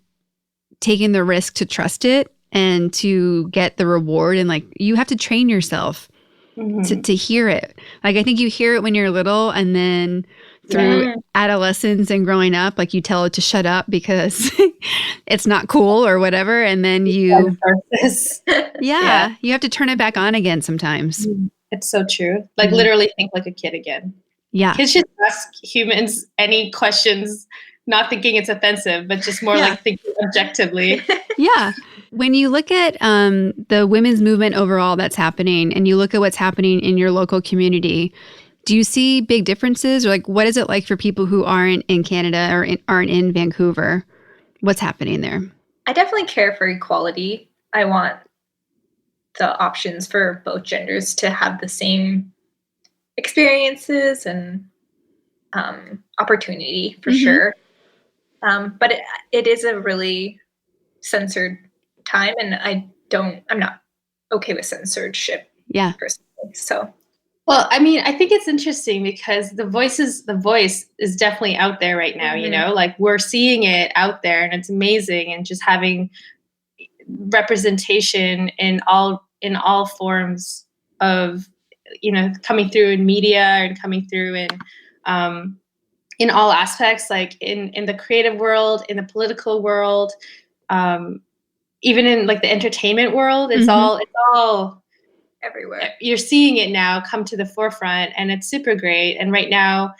taken the risk to trust it and to get the reward, and like you have to train yourself to hear it. Like I think you hear it when you're little, and then through adolescence and growing up, like you tell it to shut up because it's not cool or whatever. And then you have to turn it back on again sometimes. It's so true. Like literally think like a kid again. Yeah. Kids just ask humans any questions, not thinking it's offensive, but just more like thinking objectively. Yeah. When you look at the women's movement overall that's happening, and you look at what's happening in your local community, do you see big differences? Or like, what is it like for people who aren't in Canada or aren't in Vancouver? What's happening there? I definitely care for equality. I want the options for both genders to have the same experiences and opportunity for sure. But it is a really censored time, and I'm not okay with censorship. Yeah. Personally. So. Well, I mean, I think it's interesting because the voice is definitely out there right now, like we're seeing it out there and it's amazing, and just having representation in all forms of, coming through in media and coming through in all aspects, like in the creative world, in the political world, even in like the entertainment world, it's all everywhere. You're seeing it now come to the forefront, and it's super great. And right now,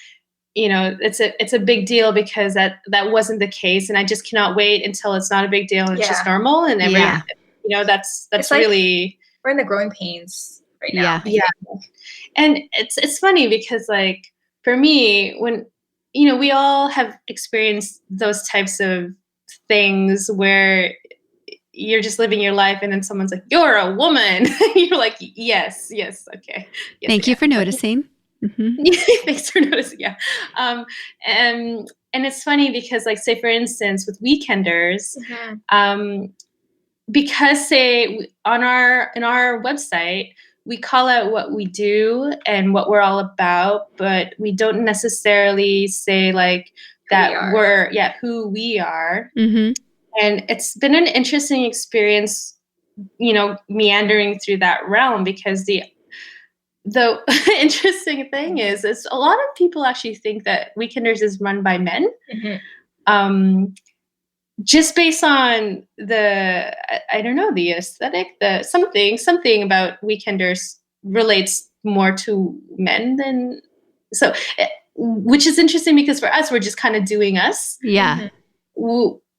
it's a big deal because that wasn't the case, and I just cannot wait until it's not a big deal and it's just normal. And that's like, really, we're in the growing pains right now. Yeah. And it's funny because like for me, when we all have experienced those types of things where you're just living your life and then someone's like, you're a woman. You're like, yes, okay. Yes, Thank you for noticing. Thanks for noticing. Yeah. And it's funny because like, say for instance, with Weekenders, because say in our website, we call out what we do and what we're all about, but we don't necessarily say like that who we are. And it's been an interesting experience, meandering through that realm, because the interesting thing is a lot of people actually think that Weekenders is run by men. Just based on the aesthetic, something about Weekenders relates more to men than so, which is interesting because for us, we're just kind of doing us. Yeah.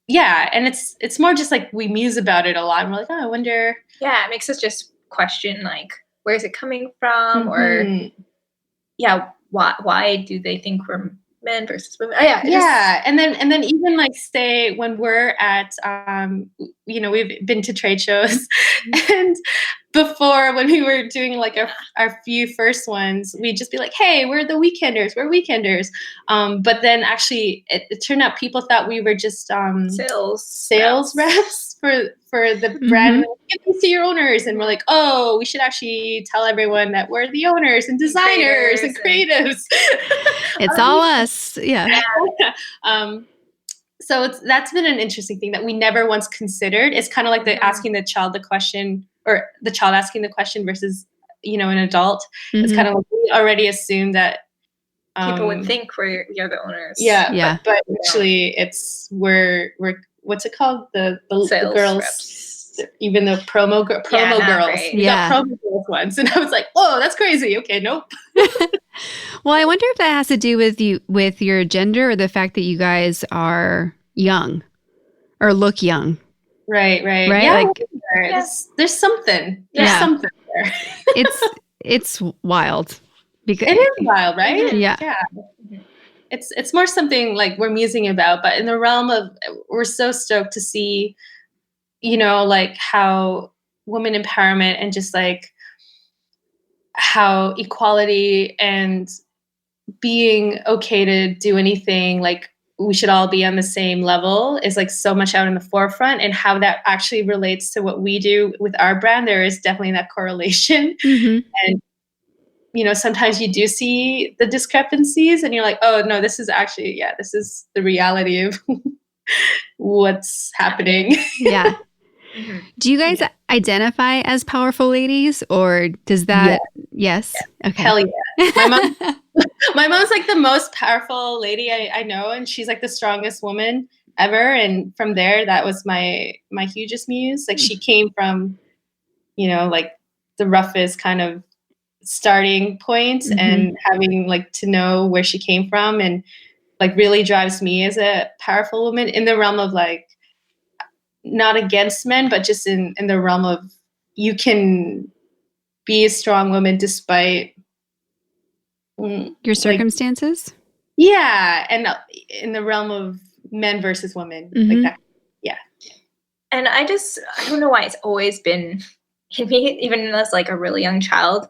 Yeah, and it's more just like we muse about it a lot. And we're like, oh, I wonder. Yeah, it makes us just question like, where is it coming from, or why do they think we're men versus women. Oh, yeah. And then even like say when we're at, we've been to trade shows and before when we were doing like our few first ones, we'd just be like, hey, we're weekenders. But then actually it turned out people thought we were just sales reps for the brand. Give these to your owners. And we're like, oh, we should actually tell everyone that we're the owners and designers and creatives. It's all us. Yeah. So that's been an interesting thing that we never once considered. It's kind of like asking the child the question, or the child asking the question versus, an adult. It's kind of like we already assume that people would think we're the owners. Yeah. But actually we're what's it called? The girls reps. Even the promo girls. Right. We got promo girls once. And I was like, oh, that's crazy. Okay, nope. Well, I wonder if that has to do with your gender or the fact that you guys are young or look young. Right. Yeah, there's something. There's something there. It's wild. Because it is wild, right? Yeah. It's more something like we're musing about, but in the realm of, we're so stoked to see, like how women empowerment and just like how equality and being okay to do anything, like we should all be on the same level, is like so much out in the forefront, and how that actually relates to what we do with our brand. There is definitely that correlation. And sometimes you do see the discrepancies and you're like, oh no, this is actually, this is the reality of what's happening. Yeah. Do you guys identify as powerful ladies, or does that? Yes. Okay. Hell yeah. My mom's like the most powerful lady I know, and she's like the strongest woman ever. And from there, that was my hugest muse. Like she came from, like the roughest kind of starting point, and having like to know where she came from, and like really drives me as a powerful woman in the realm of like, not against men, but just in the realm of, you can be a strong woman despite your circumstances. And in the realm of men versus women, like that. Yeah. And I don't know why it's always been in me, even as like a really young child.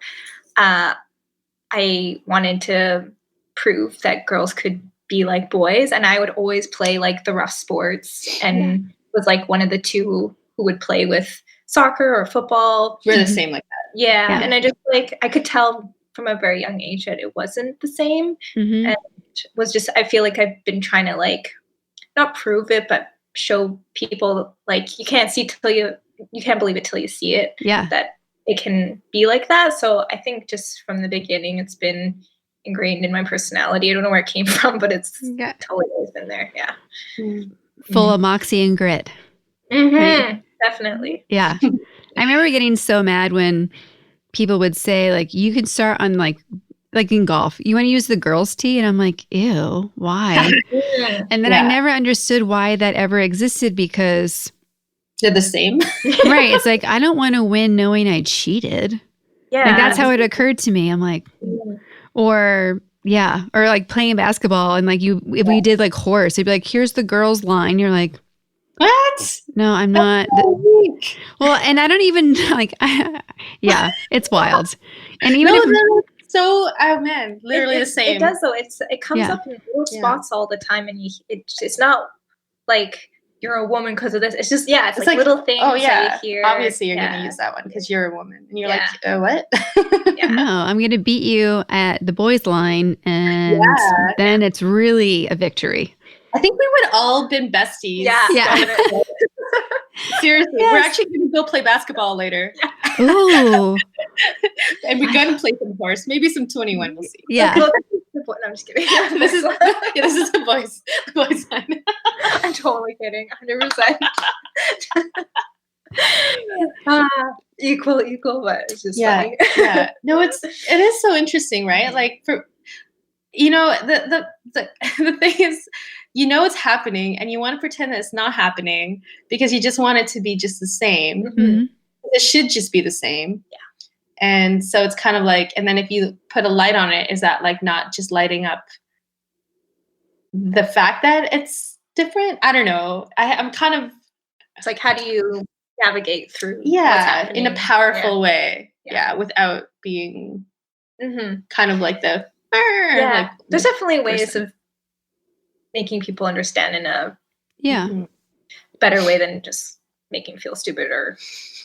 I wanted to prove that girls could be like boys, and I would always play like the rough sports, and was like one of the two who would play with soccer or football. We're the same like that. Yeah. And I just like, I could tell from a very young age that it wasn't the same. And was just, I feel like I've been trying to like, not prove it, but show people like, you can't believe it till you see it. Yeah. That it can be like that. So I think just from the beginning, it's been ingrained in my personality. I don't know where it came from, but it's totally always been there. Yeah. Full of moxie and grit. Right? Definitely. Yeah. I remember getting so mad when people would say, like, you can start on like in golf, you want to use the girls' tee? And I'm like, ew, why? And then I never understood why that ever existed, because they're the same. Right. It's like, I don't want to win knowing I cheated. Yeah. Like, that's how it occurred to me. I'm like, or like playing basketball, and like if we did like horse, it'd be like, here's the girls' line. You're like, what? No, I'm not. Well, and I don't even like, it's wild. And even literally the same. It does though. It comes up in little spots all the time, and it's not like you're a woman because of this. It's just it's like little things. Oh yeah, that you hear. Obviously, you're gonna use that one because you're a woman, and you're like, what? No, I'm gonna beat you at the boys' line, and then it's really a victory. I think we would all been besties. Yeah. Seriously, we're actually going to go play basketball later. Ooh. And we're going to play some horse, maybe some 21. We'll see. Yeah. No, I'm just kidding. This is the boys line. I'm totally kidding. 100%. Equal, but it's just funny. Yeah. No, it is so interesting, right? Like for, the thing is, it's happening, and you want to pretend that it's not happening because you just want it to be just the same. It should just be the same. Yeah. And so it's kind of like, and then if you put a light on it, is that like not just lighting up the fact that it's different, I don't know. I'm kind of, It's like, how do you navigate through what's yeah, happening? in a powerful way. Yeah. Yeah, without being Mm-hmm. kind of like the Yeah. There's definitely ways person. of making people understand in a Yeah. better way than just making feel stupid or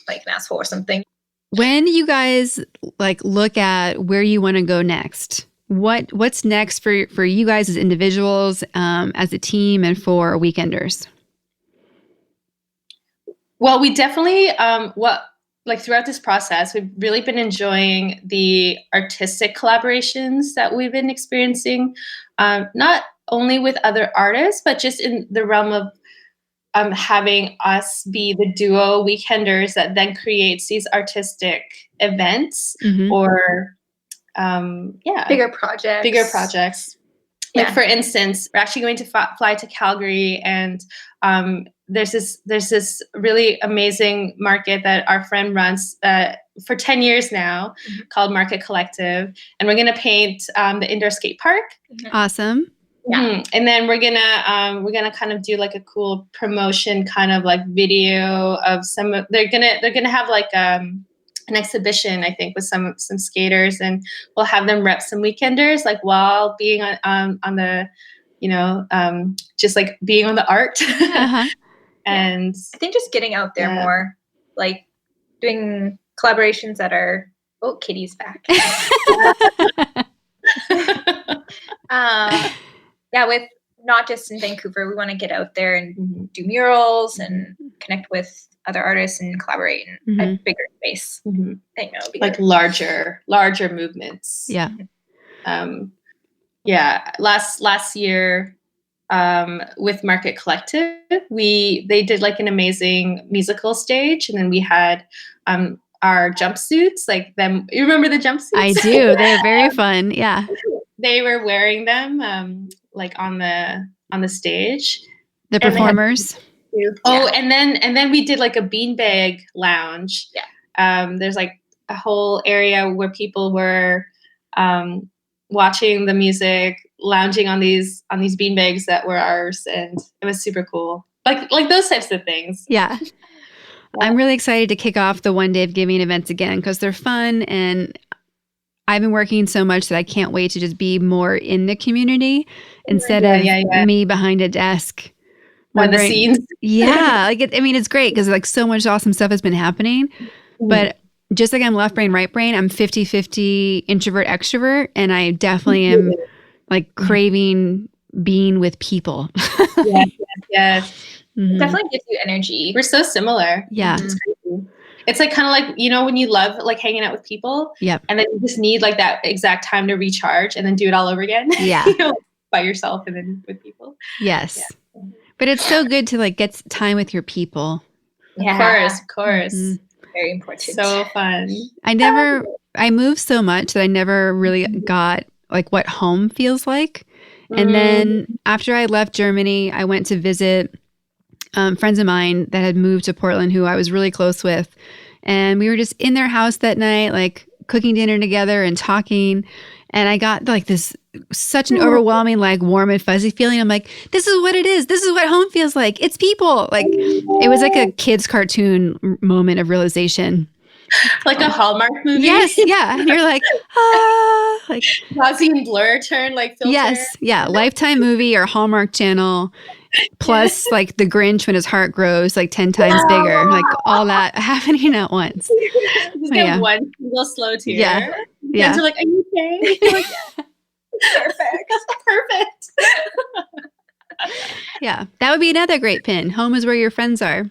like an asshole or something. When you guys like look at where you want to go next, what's next for you guys as individuals, as a team, and for Weekenders? Well, we definitely throughout this process, we've really been enjoying the artistic collaborations that we've been experiencing, not only with other artists, but just in the realm of having us be the duo Weekenders that then creates these artistic events or bigger projects. Like for instance, we're actually going to fly to Calgary, and there's this really amazing market that our friend runs for 10 years now called Market Collective, and we're going to paint the indoor skate park. Awesome. Yeah. And then we're gonna kind of do like a cool promotion kind of like video of they're gonna have like an exhibition, I think, with some skaters, and we'll have them rep some Weekenders like while being on the, just like being on the art. And I think just getting out there more, like doing collaborations that are Kitty's back. With not just in Vancouver, we want to get out there and do murals and connect with other artists and collaborate in a bigger space. I know, like larger movements. Yeah. Last year, with Market Collective, they did like an amazing musical stage, and then we had our jumpsuits, like them. You remember the jumpsuits? I do. They're very fun. Yeah. They were wearing them like on the stage. The performers. And then we did like a beanbag lounge. Yeah. There's like a whole area where people were watching the music, lounging on these beanbags that were ours, and it was super cool. Like those types of things. Yeah. I'm really excited to kick off the One Day of Giving events again because they're fun, and I've been working so much that I can't wait to just be more in the community instead of me behind a desk. On the scenes. Yeah. It's great because like so much awesome stuff has been happening. But just like I'm left brain, right brain, I'm 50-50 introvert, extrovert. And I definitely am like craving being with people. Yes. Definitely gives you energy. We're so similar. Yeah. It's crazy. It's like kind of like, when you love like hanging out with people. Yep. And then you just need like that exact time to recharge and then do it all over again. Yeah. By yourself and then with people. Yes. Yeah. But it's so good to like get time with your people. Yeah. Of course. Very important. So fun. I moved so much that I never really got like what home feels like. And then after I left Germany, I went to visit friends of mine that had moved to Portland who I was really close with. And we were just in their house that night, like cooking dinner together and talking. And I got like such an overwhelming, like warm and fuzzy feeling. I'm like, this is what it is. This is what home feels like. It's people. Like it was like a kid's cartoon moment of realization. Like a Hallmark movie. Yes. Yeah. And you're like, like Fuzzy and Blur turn like filter. Yes. Yeah. Lifetime movie or Hallmark Channel. Plus like the Grinch when his heart grows like 10 times bigger, like all that happening at once. Just get one single slow tear. Yeah. Yeah. Friends are like, are you okay? You're like, Perfect. Yeah. That would be another great pin. Home is where your friends are.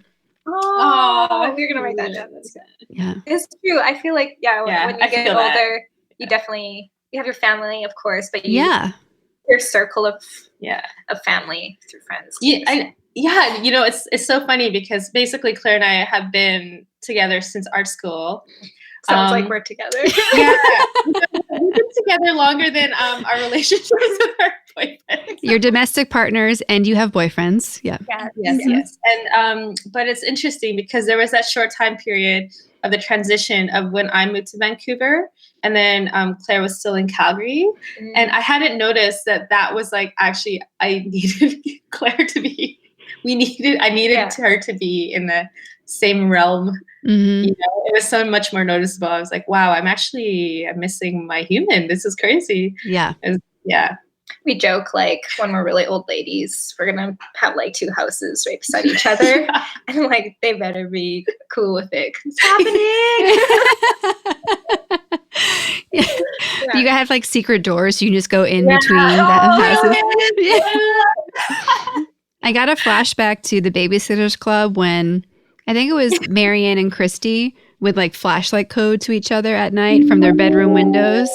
Oh, you're gonna write that down. That's good. Yeah. It's true. I feel like when you get older, you definitely have your family, of course, but your circle of family through friends. It's so funny because basically Claire and I have been together since art school. Sounds like we're together. Yeah, we've been together longer than our relationships with our boyfriends. You're domestic partners and you have boyfriends. Yeah. Yes. And but it's interesting because there was that short time period of the transition of when I moved to Vancouver, And then Claire was still in Calgary. And I hadn't noticed that was like, actually, I needed Claire to be, I needed her to be in the same realm. You know, it was so much more noticeable. I was like, wow, I'm missing my human. This is crazy. Yeah. Yeah. We joke like when we're really old ladies, we're gonna have like 2 houses right beside each other, and like they better be cool with it. What's happening? You guys have like secret doors. You can just go in between the houses. I got a flashback to the Babysitters Club when I think it was Marianne and Christy would like flashlight code to each other at night from their bedroom windows.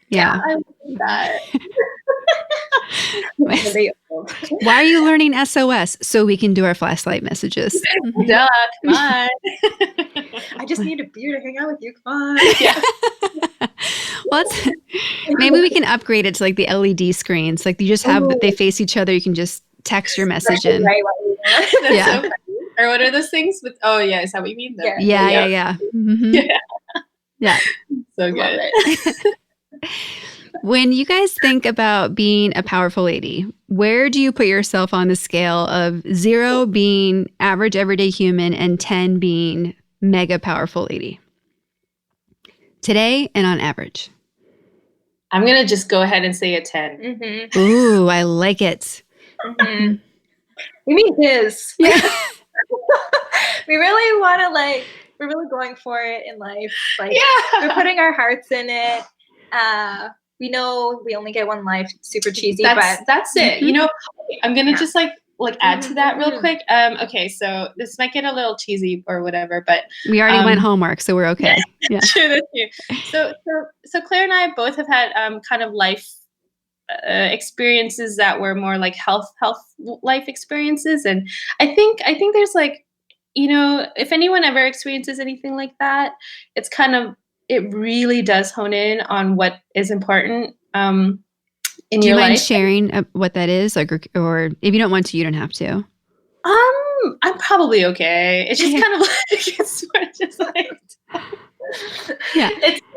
Yeah. I love that. Why are you learning SOS? So we can do our flashlight messages. Duh, come on. I just need a beer to hang out with you. Come on. Yeah. Well, maybe we can upgrade it to like the LED screens. Like you just have, they face each other. You can just text your message in. Right. That's so funny. Or what are those things with, is that what you mean? Yeah. Mm-hmm. Yeah. So good. When you guys think about being a powerful lady, where do you put yourself on the scale of 0 being average everyday human and 10 being mega powerful lady? Today and on average. I'm going to just go ahead and say a 10. Ooh, I like it. We mean his. Yeah. We really want to we're really going for it in life. We're putting our hearts in it. We know we only get one life. Super cheesy, but that's it. You know, I'm gonna just add to that real quick. Okay, so this might get a little cheesy or whatever, but we already went Hallmark, so we're okay. Yeah. True, that's true. So Claire and I both have had kind of life experiences that were more like health life experiences, and I think there's if anyone ever experiences anything like that, it really does hone in on what is important in your life. Do you mind sharing what that is? Or if you don't want to, you don't have to. I'm probably okay. It's just kind of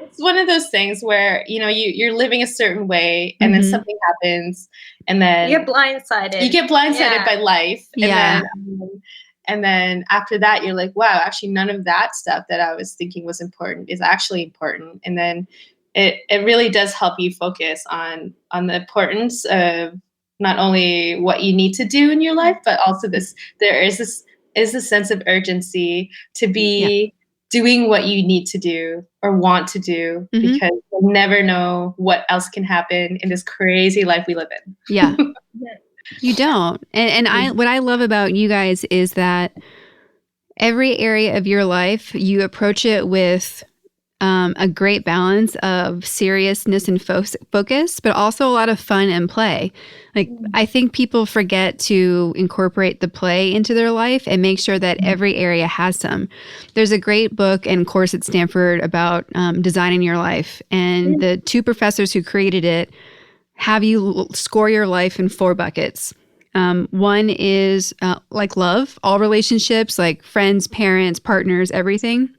it's one of those things where, you're living a certain way and then something happens and then you get blindsided. By life. And then after that, you're like, wow, actually none of that stuff that I was thinking was important is actually important. And then it really does help you focus on the importance of not only what you need to do in your life, but also there is a sense of urgency to be doing what you need to do or want to do, because you'll never know what else can happen in this crazy life we live in. Yeah. You don't. And what I love about you guys is that every area of your life, you approach it with a great balance of seriousness and focus, but also a lot of fun and play. I think people forget to incorporate the play into their life and make sure that every area has some. There's a great book and course at Stanford about designing your life. And the 2 professors who created it have you score your life in 4 buckets. One is like love, all relationships, like friends, parents, partners, everything.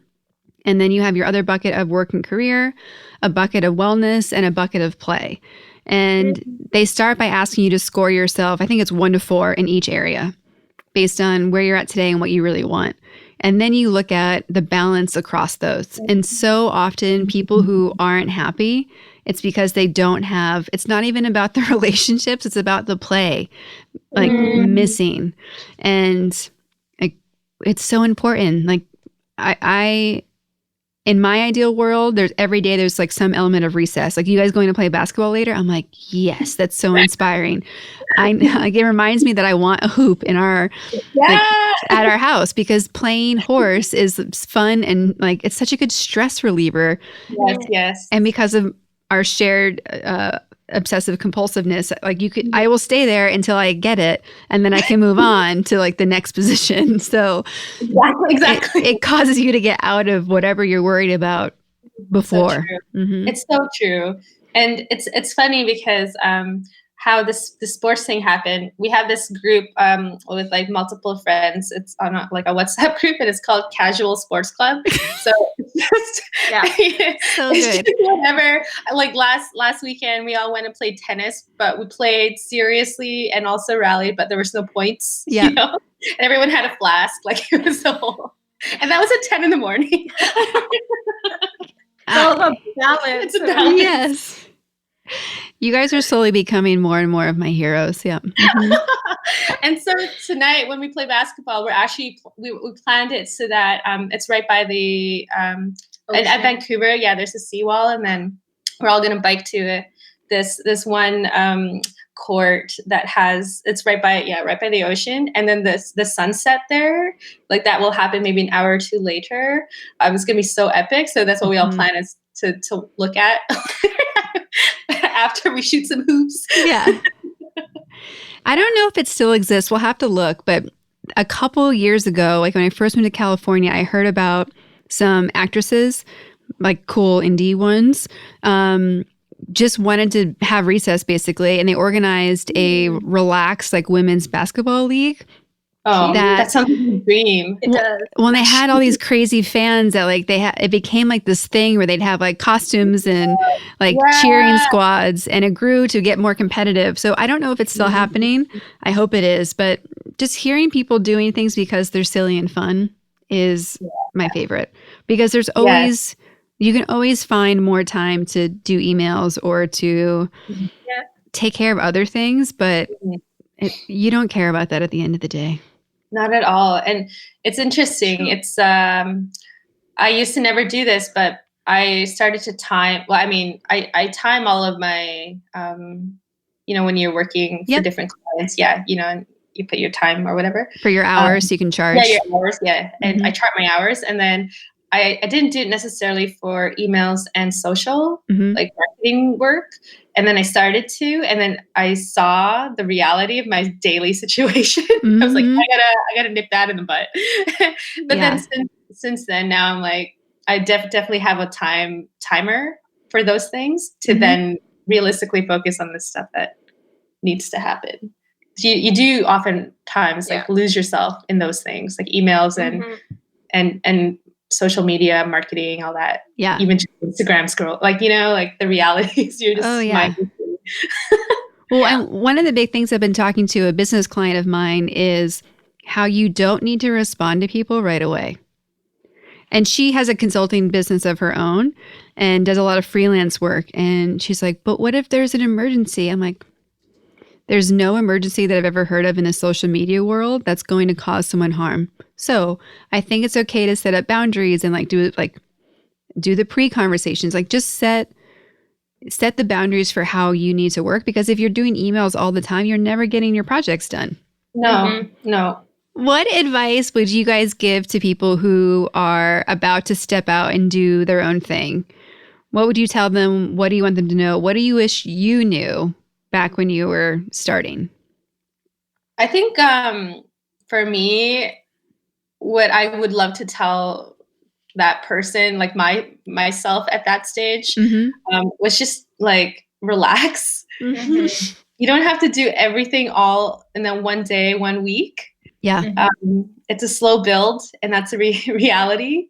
And then you have your other bucket of work and career, a bucket of wellness, and a bucket of play. And they start by asking you to score yourself, I think it's 1 to 4 in each area, based on where you're at today and what you really want. And then you look at the balance across those. And so often people who aren't happy, it's because they don't have, it's not even about the relationships, it's about the play, missing. And it's so important. I in my ideal world, every day there's some element of recess. You guys going to play basketball later? I'm like, yes, that's so inspiring. It reminds me that I want a hoop in our at our house, because playing horse is fun and it's such a good stress reliever. Yes. And because of our shared obsessive compulsiveness, I will stay there until I get it, and then I can move on to the next position. So exactly. It causes you to get out of whatever you're worried about before. It's so true. And it's funny because how this the sports thing happened. We have this group with like multiple friends. It's on like a WhatsApp group, and it's called Casual Sports Club. So it's just, So it's good. just whatever. Like last weekend, we all went and played tennis, but we played seriously and also rallied, but there was no points. Yeah. You know? And everyone had a flask. Like it was the whole, and that was at 10 in the morning. It's all about balance. It's a balance. Yes. You guys are slowly becoming more and more of my heroes. Yeah. Mhm. And so tonight when we play basketball, we're actually, we planned it so that it's right by the, at Vancouver, there's a seawall, and then we're all going to bike to this one court that has, it's right by the ocean. And then the sunset there, like that will happen maybe an hour or two later. It's going to be so epic. So that's what we all plan is to look at after we shoot some hoops. Yeah. I don't know if it still exists. We'll have to look. But a couple years ago, like when I first moved to California, I heard about some actresses, like cool indie ones, just wanted to have recess basically. And they organized a relaxed like women's basketball league. Oh, that sounds like a dream. It does. Well, they had all these crazy fans that like it became like this thing where they'd have like costumes and like cheering squads, and it grew to get more competitive. So I don't know if it's still happening. I hope it is, but just hearing people doing things because they're silly and fun is my favorite, because there's always, you can always find more time to do emails or to take care of other things, but you don't care about that at the end of the day. Not at all. And it's interesting. It's, I used to never do this, but I started to time, well, I mean, I time all of my, you know, when you're working for different clients, you know, and you put your time or whatever. For your hours, you can charge. Yeah, your hours, And I chart my hours. And then I didn't do it necessarily for emails and social, like marketing work. And then I started to, and then I saw the reality of my daily situation. I was like, I gotta nip that in the butt. But then since then, now I'm like, I definitely have a timer for those things to then realistically focus on the stuff that needs to happen. So you do oftentimes like lose yourself in those things, like emails and social media marketing, all that. Yeah. Even just Instagram scroll, like, you know, like the realities, you're just Well, and one of the big things I've been talking to a business client of mine is how you don't need to respond to people right away. And she has a consulting business of her own and does a lot of freelance work. And she's like, but what if there's an emergency? I'm like, there's no emergency that I've ever heard of in the social media world that's going to cause someone harm. So I think it's okay to set up boundaries and do the pre-conversations, like just set the boundaries for how you need to work. Because if you're doing emails all the time, you're never getting your projects done. No. What advice would you guys give to people who are about to step out and do their own thing? What would you tell them? What do you want them to know? What do you wish you knew back when you were starting? I think for me, what I would love to tell that person, like myself at that stage, was just like, relax. You don't have to do everything all in then one day, 1 week. Yeah. It's a slow build, and that's a reality.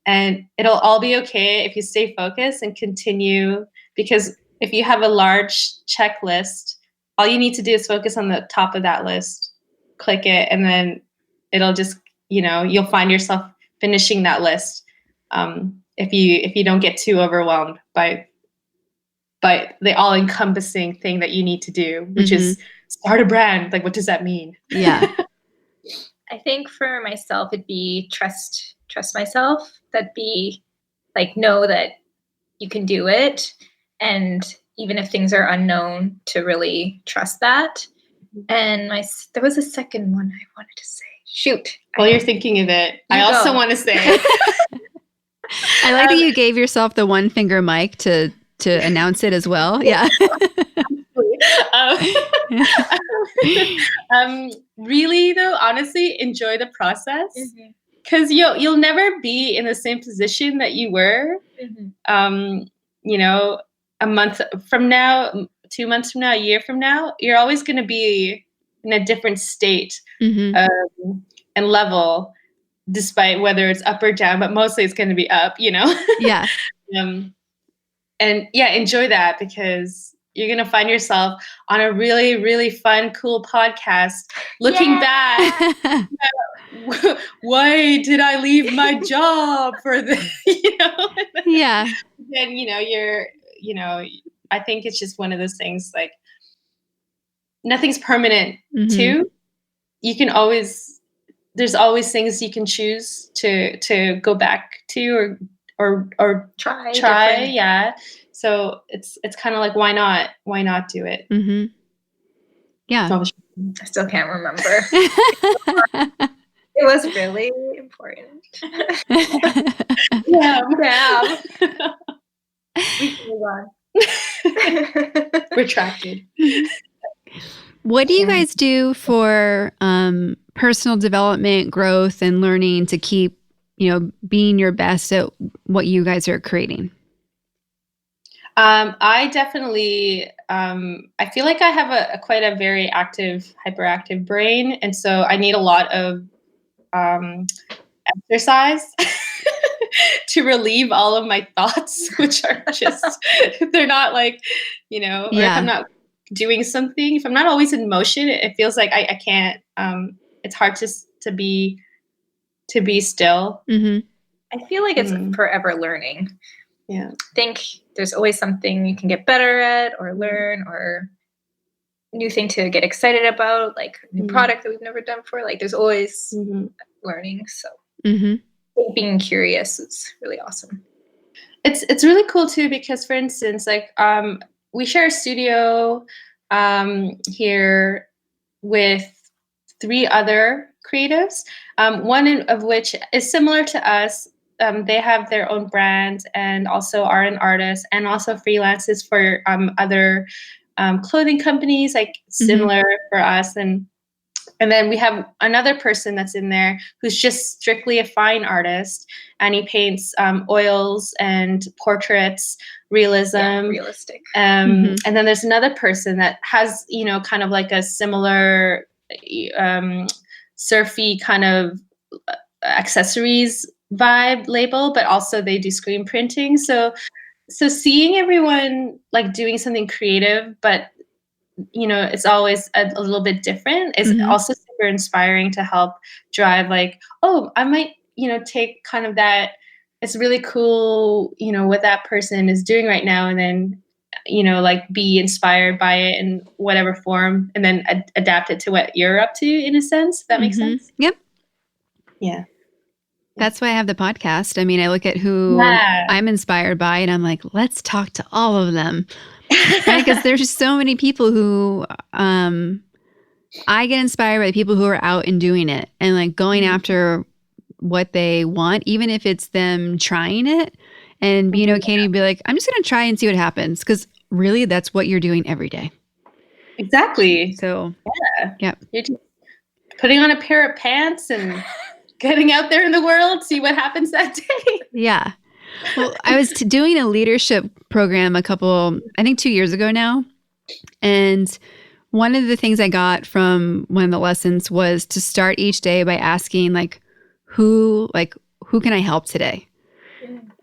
And it'll all be okay if you stay focused and continue, because if you have a large checklist, all you need to do is focus on the top of that list, click it, and then it'll just, you know, you'll find yourself finishing that list. If you don't get too overwhelmed by the all-encompassing thing that you need to do, which is start a brand. Like, what does that mean? Yeah. I think for myself, it'd be trust myself. That'd be like, know that you can do it. And even if things are unknown, to really trust that. And there was a second one I wanted to say. Shoot. While you're thinking of it, I also want to say, I like that you gave yourself the one finger mic to announce it as well. Yeah. Really though, honestly, enjoy the process, because you'll never be in the same position that you were, you know, a month from now, 2 months from now, a year from now, you're always going to be in a different state Mm-hmm. and level, despite whether it's up or down, but mostly it's going to be up, Yeah. And yeah, enjoy that, because you're going to find yourself on a really, really fun, cool podcast looking back. Why did I leave my job for this? Yeah. And I think it's just one of those things, like, nothing's permanent too. You can there's always things you can choose to go back to or Try. Yeah. So it's kind of like, why not do it? Mm-hmm. Yeah. I still can't remember. It was really important. Yeah. We can move on. Retracted. What do you guys do for personal development, growth, and learning to keep, being your best at what you guys are creating? I definitely, I feel like I have quite a very active, hyperactive brain. And so I need a lot of exercise to relieve all of my thoughts, which are just, they're not like, or if I'm not doing something, if I'm not always in motion, it feels like I can't, it's hard to be still. Mm-hmm. I feel like it's forever learning. Yeah. I think there's always something you can get better at or learn, or new thing to get excited about, like a new product that we've never done before. Like there's always learning. So being curious is really awesome. It's really cool too, because, for instance, like we share a studio here with 3 other creatives, one of which is similar to us. They have their own brand and also are an artist, and also freelances for other clothing companies, like similar for us. And then we have another person that's in there who's just strictly a fine artist, and he paints oils and portraits, realism, realistic. And then there's another person that has, kind of like a similar surfy kind of accessories vibe label, but also they do screen printing. So seeing everyone like doing something creative, but it's always a little bit different, is also super inspiring to help drive, like, oh, I might, take kind of that, it's really cool, what that person is doing right now, and then, like, be inspired by it in whatever form, and then adapt it to what you're up to, in a sense. If that makes sense? Yep. Yeah. That's why I have the podcast. I mean, I look at who I'm inspired by, and I'm like, let's talk to all of them. Right? Because there's just so many people who I get inspired by, people who are out and doing it and like going after what they want, even if it's them trying it and being okay to be like, I'm just going to try and see what happens. Because really, that's what you're doing every day. Exactly. So, yeah. You're just putting on a pair of pants and getting out there in the world, see what happens that day. Yeah. Well, I was doing a leadership program I think 2 years ago now. And one of the things I got from one of the lessons was to start each day by asking, like, who can I help today?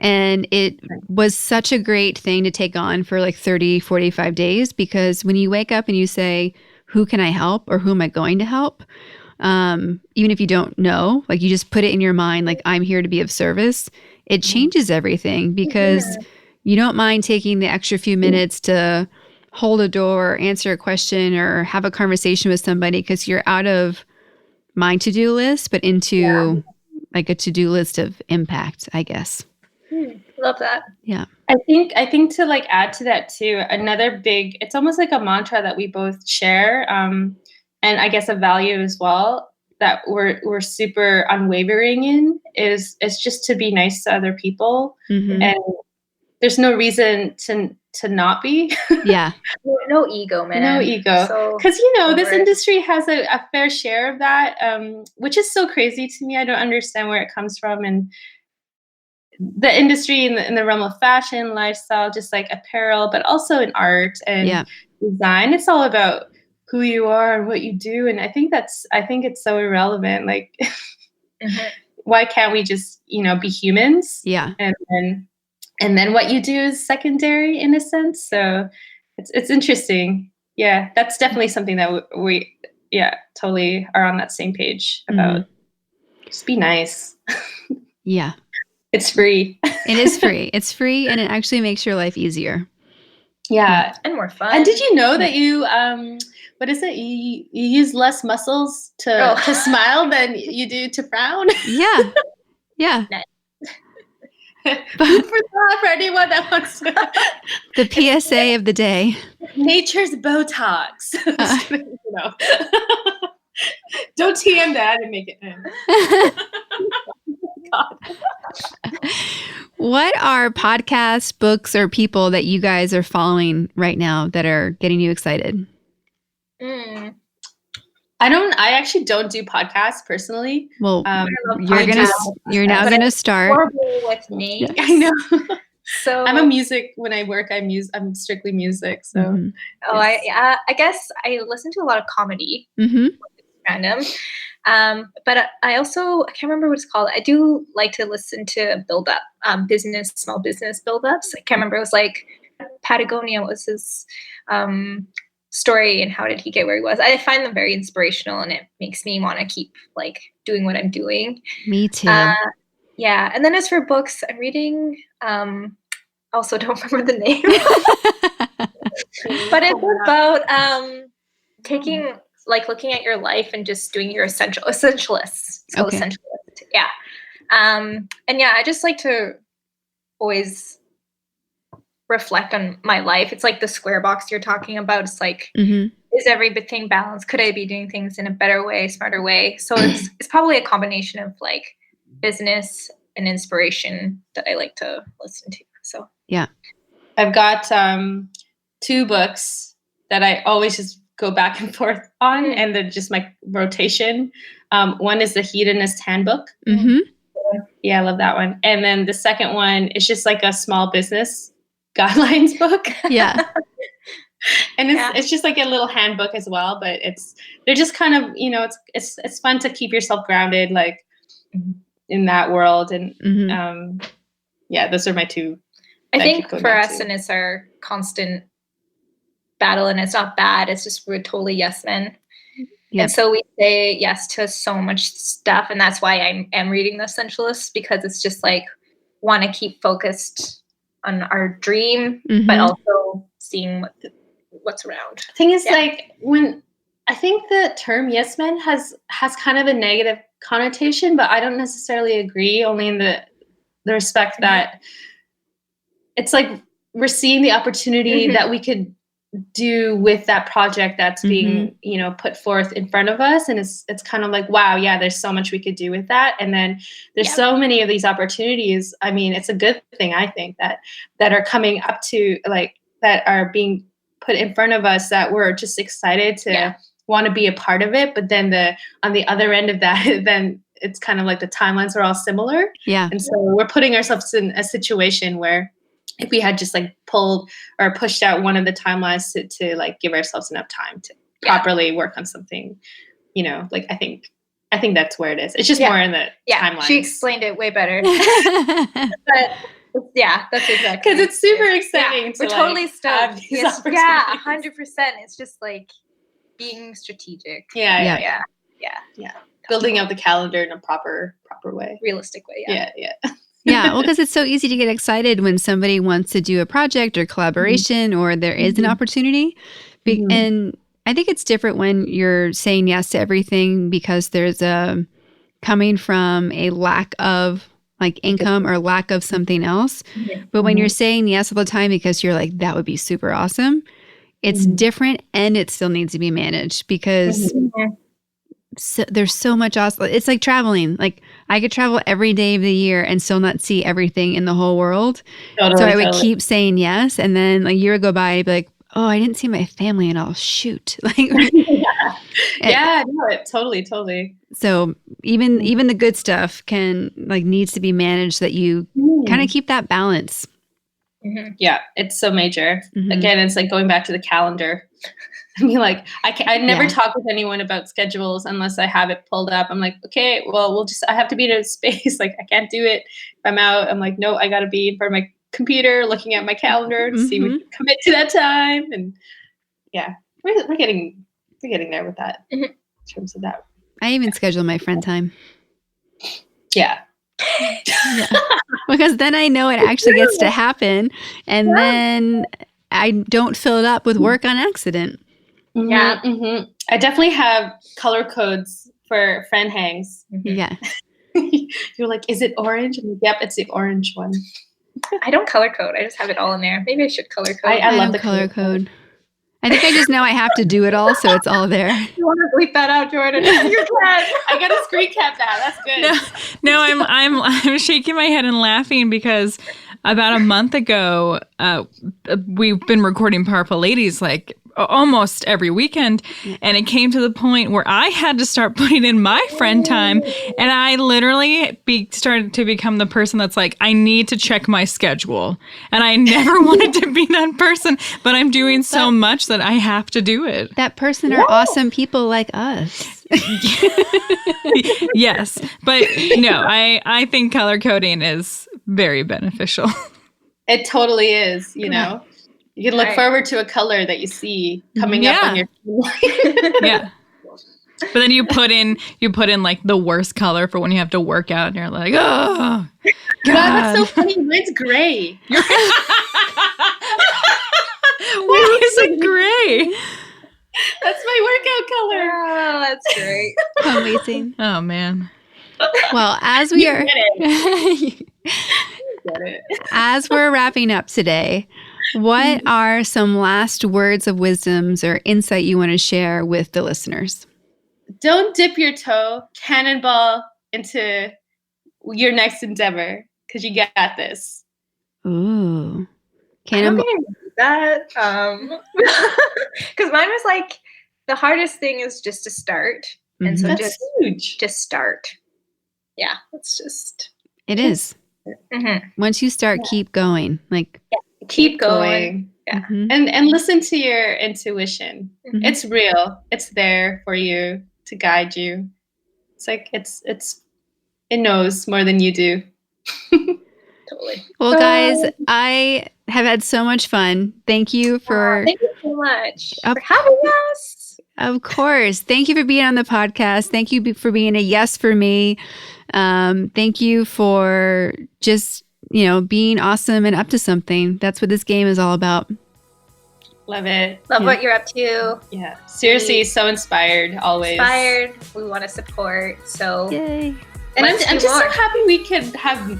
And it was such a great thing to take on for like 30, 45 days, because when you wake up and you say, who can I help, or who am I going to help? Even if you don't know, like, you just put it in your mind, like, I'm here to be of service. It changes everything, because you don't mind taking the extra few minutes to hold a door, answer a question, or have a conversation with somebody, because you're out of my to-do list, but into like a to-do list of impact, I guess. Love that. Yeah. I think to like add to that too, another big, it's almost like a mantra that we both share, and I guess a value as well, that we're super unwavering in, is just to be nice to other people. And there's no reason to not be. Yeah. No ego, man. No ego. Because, this industry has a fair share of that, which is so crazy to me. I don't understand where it comes from. And the industry in the realm of fashion, lifestyle, just like apparel, but also in art. And, design. It's all about who you are and what you do. And I think it's so irrelevant. Like, why can't we just, be humans? Yeah. And then what you do is secondary in a sense. So it's interesting. Yeah, that's definitely something that we totally are on that same page about. Just be nice. Yeah. It's free. It is free. It's free, and it actually makes your life easier. Yeah. And more fun. And did you know that you, what is it? You use less muscles to smile than you do to frown? Yeah. Yeah. For anyone that wants to. The PSA of the day. Nature's Botox. Don't TM that and make it in. God. What are podcasts, books, or people that you guys are following right now that are getting you excited? I actually don't do podcasts personally. Well, you're now gonna start. Horrible with names. I know. So when I work, I'm strictly music. So I guess I listen to a lot of comedy. Random. But I can't remember what it's called. I do like to listen to build up, small business build-ups. I can't remember. It was like Patagonia was his story and how did he get where he was. I find them very inspirational and it makes me want to keep like doing what I'm doing. Me too. Yeah. And then as for books, I'm reading, also don't remember the name, but it's about looking at your life and just doing your essentialists. So okay. Essentialist. Yeah. And yeah, I just like to always reflect on my life. It's like the square box you're talking about. It's like, is everything balanced? Could I be doing things in a better way, smarter way? So it's probably a combination of like business and inspiration that I like to listen to. So yeah, I've got 2 books that I always just go back and forth on, and they're just my rotation. One is the Hedonist Handbook. Yeah, I love that one. And then the second one is just like a small business guidelines book. Yeah. And it's just like a little handbook as well, but they're just kind of, it's fun to keep yourself grounded, like in that world. And those are my 2. I think for us, and it's our constant battle, and it's not bad. It's just we're totally yes men. Yep. And so we say yes to so much stuff. And that's why I am reading The Essentialists, because it's just like want to keep focused on our dream, but also seeing what's around. The thing is, like, when I think the term yes men has kind of a negative connotation, but I don't necessarily agree, only in the respect that it's like we're seeing the opportunity that we could do with that project that's being, put forth in front of us. And it's kind of like, wow, yeah, there's so much we could do with that. And then there's so many of these opportunities. I mean, it's a good thing, I think, that are coming up to, like, that are being put in front of us, that we're just excited to want to be a part of it. But then on the other end of that, then it's kind of like the timelines are all similar. Yeah. And so we're putting ourselves in a situation where if we had just like pulled or pushed out one of the timelines to like give ourselves enough time to properly work on something, like I think that's where it is. It's just more in the timeline. She explained it way better. But that's exactly. Because it's super exciting. We're totally stoked. 100%. It's just like being strategic. Yeah. Building out the calendar in a proper way. Realistic way. Yeah. Yeah, well, because it's so easy to get excited when somebody wants to do a project or collaboration or there is an opportunity. And I think it's different when you're saying yes to everything because there's coming from a lack of like income or lack of something else. But when you're saying yes all the time because you're like, that would be super awesome, it's different and it still needs to be managed because there's so much awesome. It's like traveling. Like I could travel every day of the year and still not see everything in the whole world. So I would keep saying yes. And then a year would go by and I'd be like, oh, I didn't see my family and I'll shoot. Like, totally. So even the good stuff needs to be managed so that you kind of keep that balance. Yeah, it's so major. Mhm. Again, it's like going back to the calendar. I mean, like I never talk with anyone about schedules unless I have it pulled up. I'm like, okay, well, I have to be in a space. Like I can't do it if I'm out. I'm like, no, I got to be in front of my computer looking at my calendar to see we can commit to that time. And yeah, we're getting there with that in terms of that. I even schedule my friend time. Yeah. Because then I know it actually gets to happen, and then I don't fill it up with work on accident. Yeah. Mm-hmm. I definitely have color codes for friend hangs. Yeah. You're like, is it orange? I'm like, yep, it's the orange one. I don't color code. I just have it all in there. Maybe I should color code. I love the color code. I think I just know I have to do it all, so it's all there. You want to bleep that out, Jordan? You can. I got a screen cap now. That's good. No, I'm shaking my head and laughing because about a month ago, we've been recording Powerful Ladies like almost every weekend, and it came to the point where I had to start putting in my friend time, and I literally started to become the person that's like, I need to check my schedule, and I never wanted to be that person, but I'm doing so much that I have to do it. That person are awesome people like us. Yes, but no, I think color coding is very beneficial. It totally is, you know. You can look forward to a color that you see coming up on your Yeah. But then you put in like the worst color for when you have to work out, and you're like, oh, God. That's so funny. Mine's gray. Why is it gray? That's my workout color. Oh, that's great. Amazing. Oh man. Well, as we are Get it. as we're wrapping up today, what are some last words of wisdoms or insight you want to share with the listeners? Don't dip your toe, cannonball into your next endeavor because you got this. Ooh. I don't think I did that. Because mine was like, the hardest thing is just to start. And so That's huge. just start. Yeah, it's just. It is. Once you start, keep going. Like keep going. Yeah. And listen to your intuition. It's real. It's there for you to guide you. It's like it knows more than you do. Totally. Well, guys, I have had so much fun. Thank you for thank you so much for having us. Of course. Thank you for being on the podcast. Thank you for being a yes for me. Thank you for just, being awesome and up to something. That's what this game is all about. Love it. Love what you're up to. Yeah. Seriously, so inspired always. We want to support. So Yay. And I'm just so happy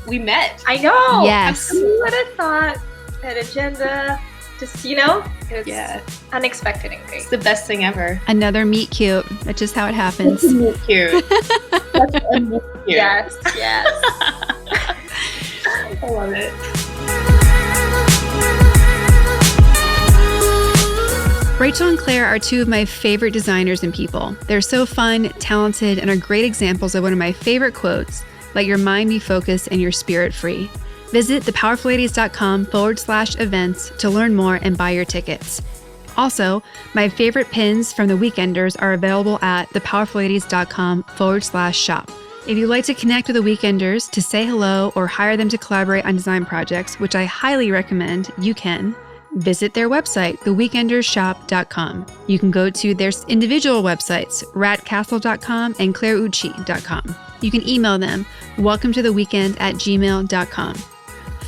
we met. I know. Yes. Who would have thought that agenda just, it was unexpected and great. It's the best thing ever. Another meet cute. That's just how it happens. Meet cute. That's a meet cute. Yes. I love it. Rachel and Claire are two of my favorite designers and people. They're so fun, talented, and are great examples of one of my favorite quotes, let your mind be focused and your spirit free. Visit thepowerfulladies.com/events to learn more and buy your tickets. Also, my favorite pins from the Weekenders are available at thepowerfulladies.com/shop. If you'd like to connect with the Weekenders, to say hello or hire them to collaborate on design projects, which I highly recommend, you can. Visit their website, theweekendersshop.com. You can go to their individual websites, ratcastle.com and claireouchi.com. You can email them, welcometotheweekend@gmail.com.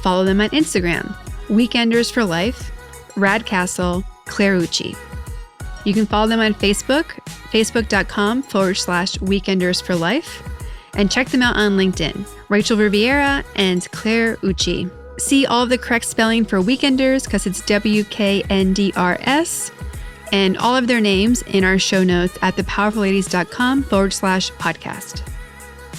Follow them on Instagram, Weekenders for Life, Radcastle, Claire Ouchi. You can follow them on Facebook, facebook.com/Weekenders for Life, and check them out on LinkedIn, Rachel Rivera and Claire Ouchi. See all of the correct spelling for Weekenders because it's WKNDRS, and all of their names in our show notes at thepowerfulladies.com/podcast.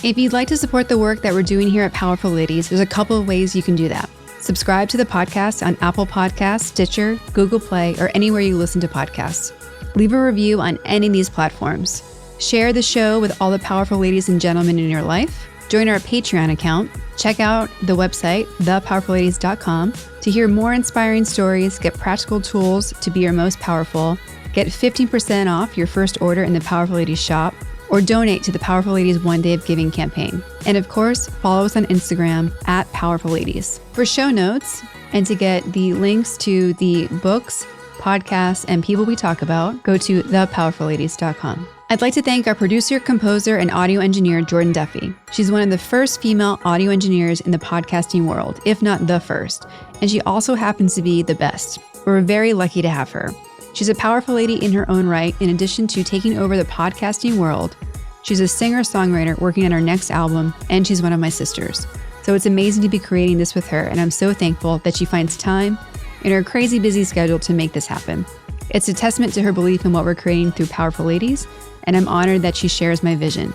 If you'd like to support the work that we're doing here at Powerful Ladies, there's a couple of ways you can do that. Subscribe to the podcast on Apple Podcasts, Stitcher, Google Play, or anywhere you listen to podcasts. Leave a review on any of these platforms. Share the show with all the powerful ladies and gentlemen in your life. Join our Patreon account. Check out the website, thepowerfulladies.com, To hear more inspiring stories, get practical tools to be your most powerful, get 15% off your first order in the Powerful Ladies shop, or donate to the Powerful Ladies One Day of Giving campaign. And of course, follow us on Instagram at Powerful Ladies. For show notes and to get the links to the books, podcasts, and people we talk about, go to thepowerfulladies.com. I'd like to thank our producer, composer, and audio engineer, Jordan Duffy. She's one of the first female audio engineers in the podcasting world, if not the first, and she also happens to be the best. We're very lucky to have her. She's a powerful lady in her own right. In addition to taking over the podcasting world, she's a singer-songwriter working on her next album, and she's one of my sisters. So it's amazing to be creating this with her, and I'm so thankful that she finds time in her crazy busy schedule to make this happen. It's a testament to her belief in what we're creating through Powerful Ladies, and I'm honored that she shares my vision.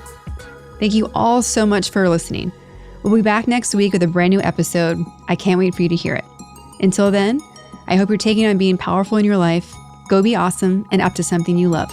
Thank you all so much for listening. We'll be back next week with a brand new episode. I can't wait for you to hear it. Until then, I hope you're taking on being powerful in your life. Go be awesome and up to something you love.